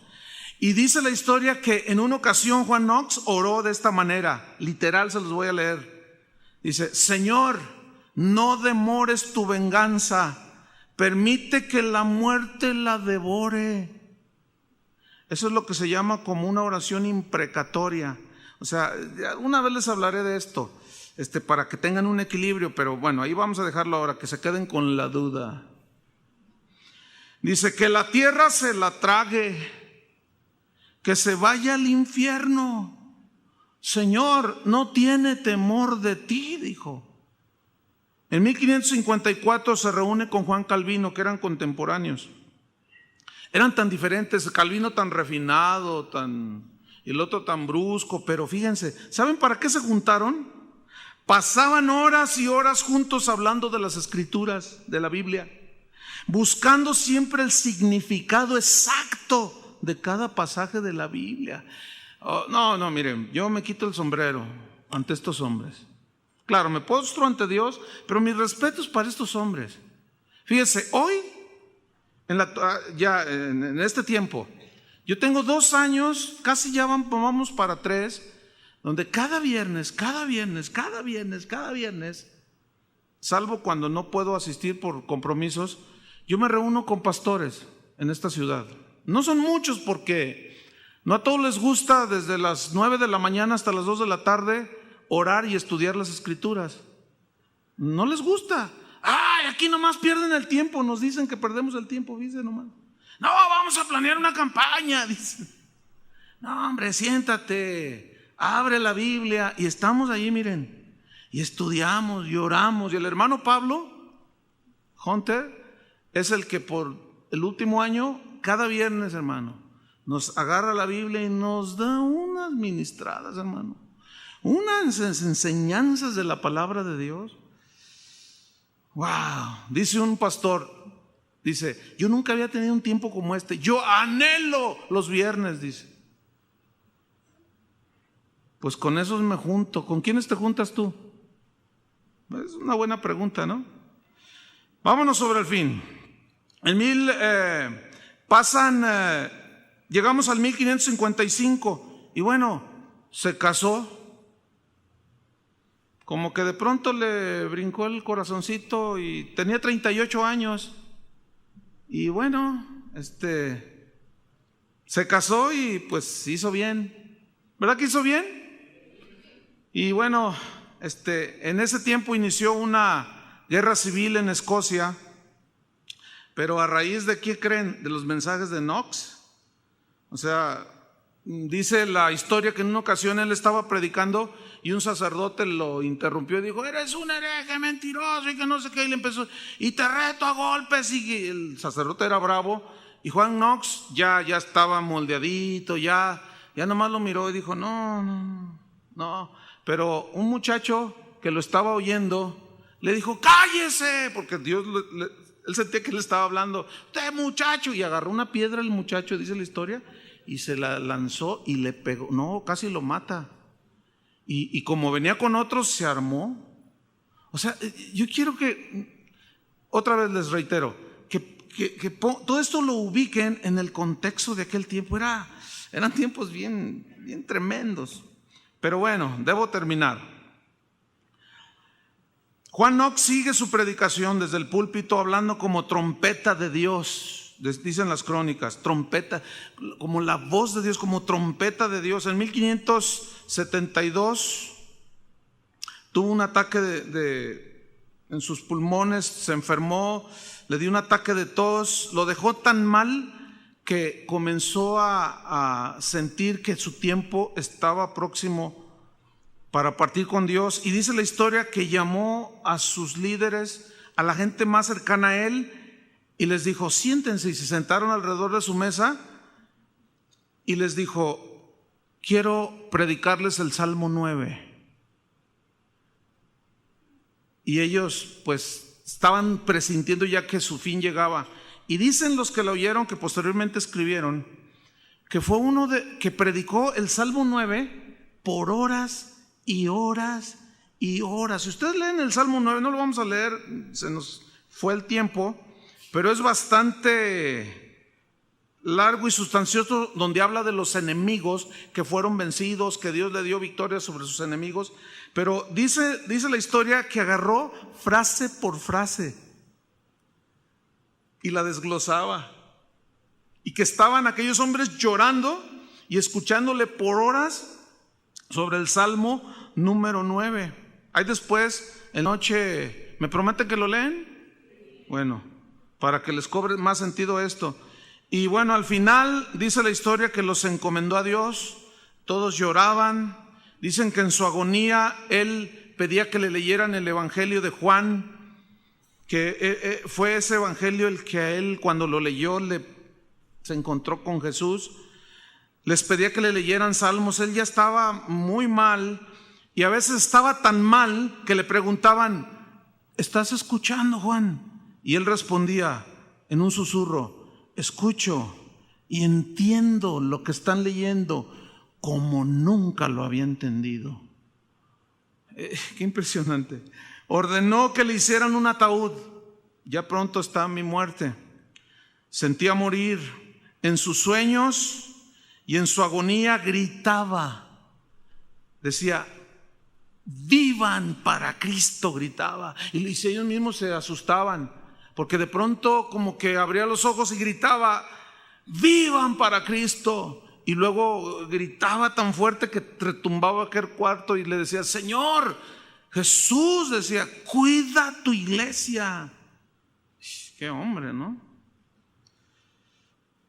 Y dice la historia que en una ocasión Juan Knox oró de esta manera, literal, se los voy a leer. Dice, Señor, no demores tu venganza, permite que la muerte la devore. Eso es lo que se llama como una oración imprecatoria. O sea, una vez les hablaré de esto, para que tengan un equilibrio, pero bueno, ahí vamos a dejarlo ahora, que se queden con la duda. Dice, que la tierra se la trague, que se vaya al infierno. Señor, no tiene temor de ti, dijo. En 1554 se reúne con Juan Calvino, que eran contemporáneos. Eran tan diferentes, Calvino tan refinado, y el otro tan brusco, pero fíjense, ¿saben para qué se juntaron? Pasaban horas y horas juntos hablando de las escrituras, de la Biblia, buscando siempre el significado exacto de cada pasaje de la Biblia. No, miren, yo me quito el sombrero ante estos hombres. Claro, me postro ante Dios, pero mis respetos para estos hombres. Fíjense, hoy, en este tiempo, yo tengo 2 años, casi ya vamos para 3, donde cada viernes, salvo cuando no puedo asistir por compromisos, yo me reúno con pastores en esta ciudad. No son muchos porque no a todos les gusta desde las 9 de la mañana hasta las 2 de la tarde orar y estudiar las escrituras. No les gusta. Ay, aquí nomás pierden el tiempo, nos dicen que perdemos el tiempo, dice nomás. No, vamos a planear una campaña, dice. No, hombre, siéntate, abre la Biblia y estamos allí, miren. y estudiamos y oramos. Y el hermano Pablo Hunter es el que por el último año, cada viernes, hermano, nos agarra la Biblia y nos da unas ministradas, hermano, unas enseñanzas de la palabra de Dios. Wow, dice un pastor, dice, yo nunca había tenido un tiempo como este, yo anhelo los viernes, dice. Pues con esos me junto. ¿Con quiénes te juntas tú? Es una buena pregunta, ¿no? Vámonos sobre el fin. Llegamos al 1555 y bueno, se casó. Como que de pronto le brincó el corazoncito y tenía 38 años. Y bueno, se casó y pues hizo bien. ¿Verdad que hizo bien? Y bueno, en ese tiempo inició una guerra civil en Escocia. Pero a raíz de ¿qué creen? De los mensajes de Knox. O sea, dice la historia que en una ocasión él estaba predicando y un sacerdote lo interrumpió y dijo, eres un hereje, mentiroso y que no sé qué, y le empezó, y te reto a golpes, y el sacerdote era bravo, y Juan Knox ya estaba moldeadito, ya nomás lo miró y dijo, no, pero un muchacho que lo estaba oyendo le dijo, cállese, porque Dios él sentía que él estaba hablando, usted muchacho, y agarró una piedra el muchacho, dice la historia, y se la lanzó y le pegó, casi lo mata. Y como venía con otros, se armó. O sea, yo quiero que, otra vez les reitero, que todo esto lo ubiquen en el contexto de aquel tiempo. Eran tiempos bien tremendos. Pero bueno, debo terminar. Juan Knox sigue su predicación desde el púlpito hablando como trompeta de Dios. Dicen las crónicas, trompeta, como la voz de Dios, como trompeta de Dios. En 1572 tuvo un ataque en sus pulmones, se enfermó, le dio un ataque de tos, lo dejó tan mal que comenzó a sentir que su tiempo estaba próximo para partir con Dios. Y dice la historia que llamó a sus líderes, a la gente más cercana a él, y les dijo, siéntense, y se sentaron alrededor de su mesa y les dijo, quiero predicarles el Salmo 9. Y ellos pues estaban presintiendo ya que su fin llegaba. Y dicen los que lo oyeron, que posteriormente escribieron, que fue uno que predicó el Salmo 9 por horas y horas y horas. Si ustedes leen el Salmo 9, no lo vamos a leer, se nos fue el tiempo, pero es bastante largo y sustancioso, donde habla de los enemigos que fueron vencidos, que Dios le dio victoria sobre sus enemigos. Pero dice la historia que agarró frase por frase y la desglosaba, y que estaban aquellos hombres llorando y escuchándole por horas sobre el Salmo número 9. Ahí después, en noche, ¿me prometen que lo leen? Bueno, para que les cobre más sentido esto. Y bueno, al final dice la historia que los encomendó a Dios, todos lloraban. Dicen que en su agonía él pedía que le leyeran el Evangelio de Juan, que fue ese Evangelio el que a él, cuando lo leyó, se encontró con Jesús. Les pedía que le leyeran salmos. Él ya estaba muy mal, y a veces estaba tan mal que le preguntaban, ¿estás escuchando, Juan? Y él respondía en un susurro, escucho y entiendo lo que están leyendo como nunca lo había entendido. Qué impresionante. Ordenó que le hicieran un ataúd. Ya pronto está mi muerte. Sentía morir. En sus sueños y en su agonía gritaba. Decía, vivan para Cristo, gritaba. Y ellos mismos se asustaban, porque de pronto como que abría los ojos y gritaba, vivan para Cristo. Y luego gritaba tan fuerte que retumbaba aquel cuarto y le decía, Señor, Jesús, decía, cuida tu iglesia. Qué hombre, ¿no?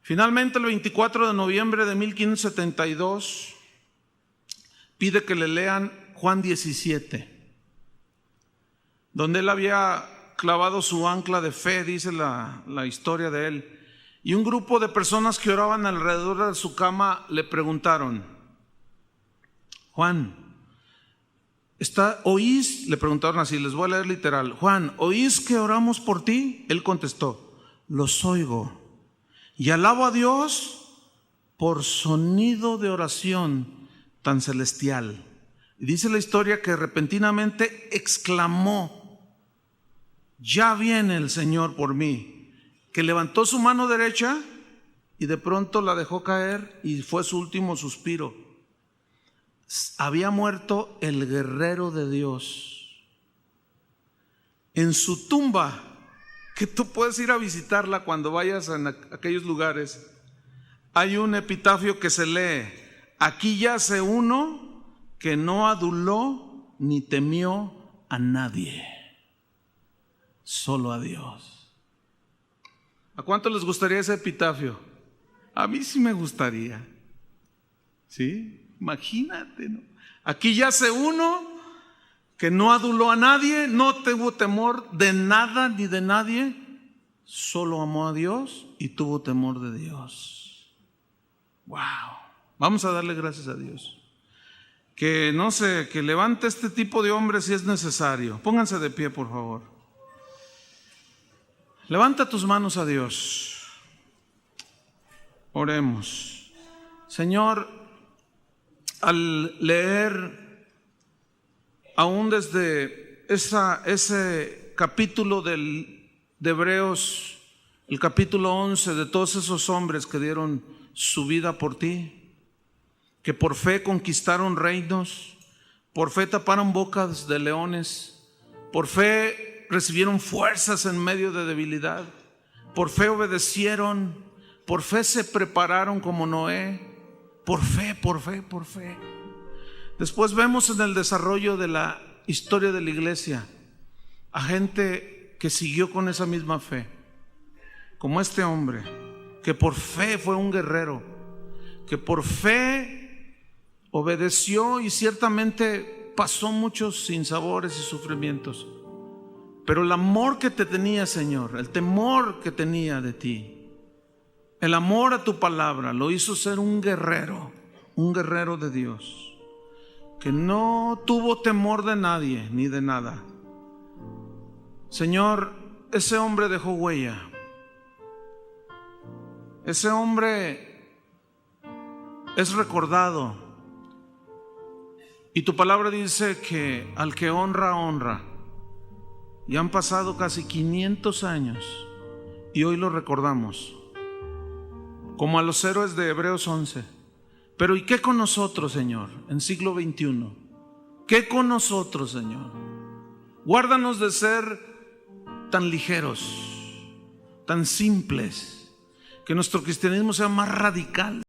Finalmente, el 24 de noviembre de 1572, pide que le lean Juan 17. donde él había clavado su ancla de fe, dice la historia de él. Y un grupo de personas que oraban alrededor de su cama le preguntaron: Juan, ¿oís? Le preguntaron así, les voy a leer literal: Juan, ¿oís que oramos por ti? Él contestó: los oigo y alabo a Dios por sonido de oración tan celestial. Y dice la historia que repentinamente exclamó: ya viene el Señor por mí, que levantó su mano derecha y de pronto la dejó caer y fue su último suspiro. Había muerto el guerrero de Dios. En su tumba, que tú puedes ir a visitarla cuando vayas a aquellos lugares, hay un epitafio que se lee: aquí yace uno que no aduló ni temió a nadie, solo a Dios. ¿A cuánto les gustaría ese epitafio? A mí sí me gustaría. ¿Sí? Imagínate, ¿no? Aquí yace uno que no aduló a nadie, no tuvo temor de nada ni de nadie, solo amó a Dios y tuvo temor de Dios. Wow. Vamos a darle gracias a Dios. Que no sé, que levante este tipo de hombres si es necesario. Pónganse de pie, por favor. Levanta tus manos a Dios. Oremos. Señor, al leer aún desde ese capítulo de Hebreos, el capítulo 11, de todos esos hombres que dieron su vida por ti, que por fe conquistaron reinos, por fe taparon bocas de leones, por fe recibieron fuerzas en medio de debilidad, por fe obedecieron, por fe se prepararon como Noé, por fe. Después vemos en el desarrollo de la historia de la iglesia a gente que siguió con esa misma fe, como este hombre, que por fe fue un guerrero, que por fe obedeció y ciertamente pasó muchos sinsabores y sufrimientos, pero el amor que te tenía, Señor, el temor que tenía de ti, el amor a tu palabra, lo hizo ser un guerrero de Dios, que no tuvo temor de nadie ni de nada. Señor, ese hombre dejó huella. Ese hombre es recordado. Y tu palabra dice que al que honra, honra. Y han pasado casi 500 años y hoy lo recordamos como a los héroes de Hebreos 11. Pero ¿y qué con nosotros, Señor, en siglo XXI? ¿Qué con nosotros, Señor? Guárdanos de ser tan ligeros, tan simples, que nuestro cristianismo sea más radical.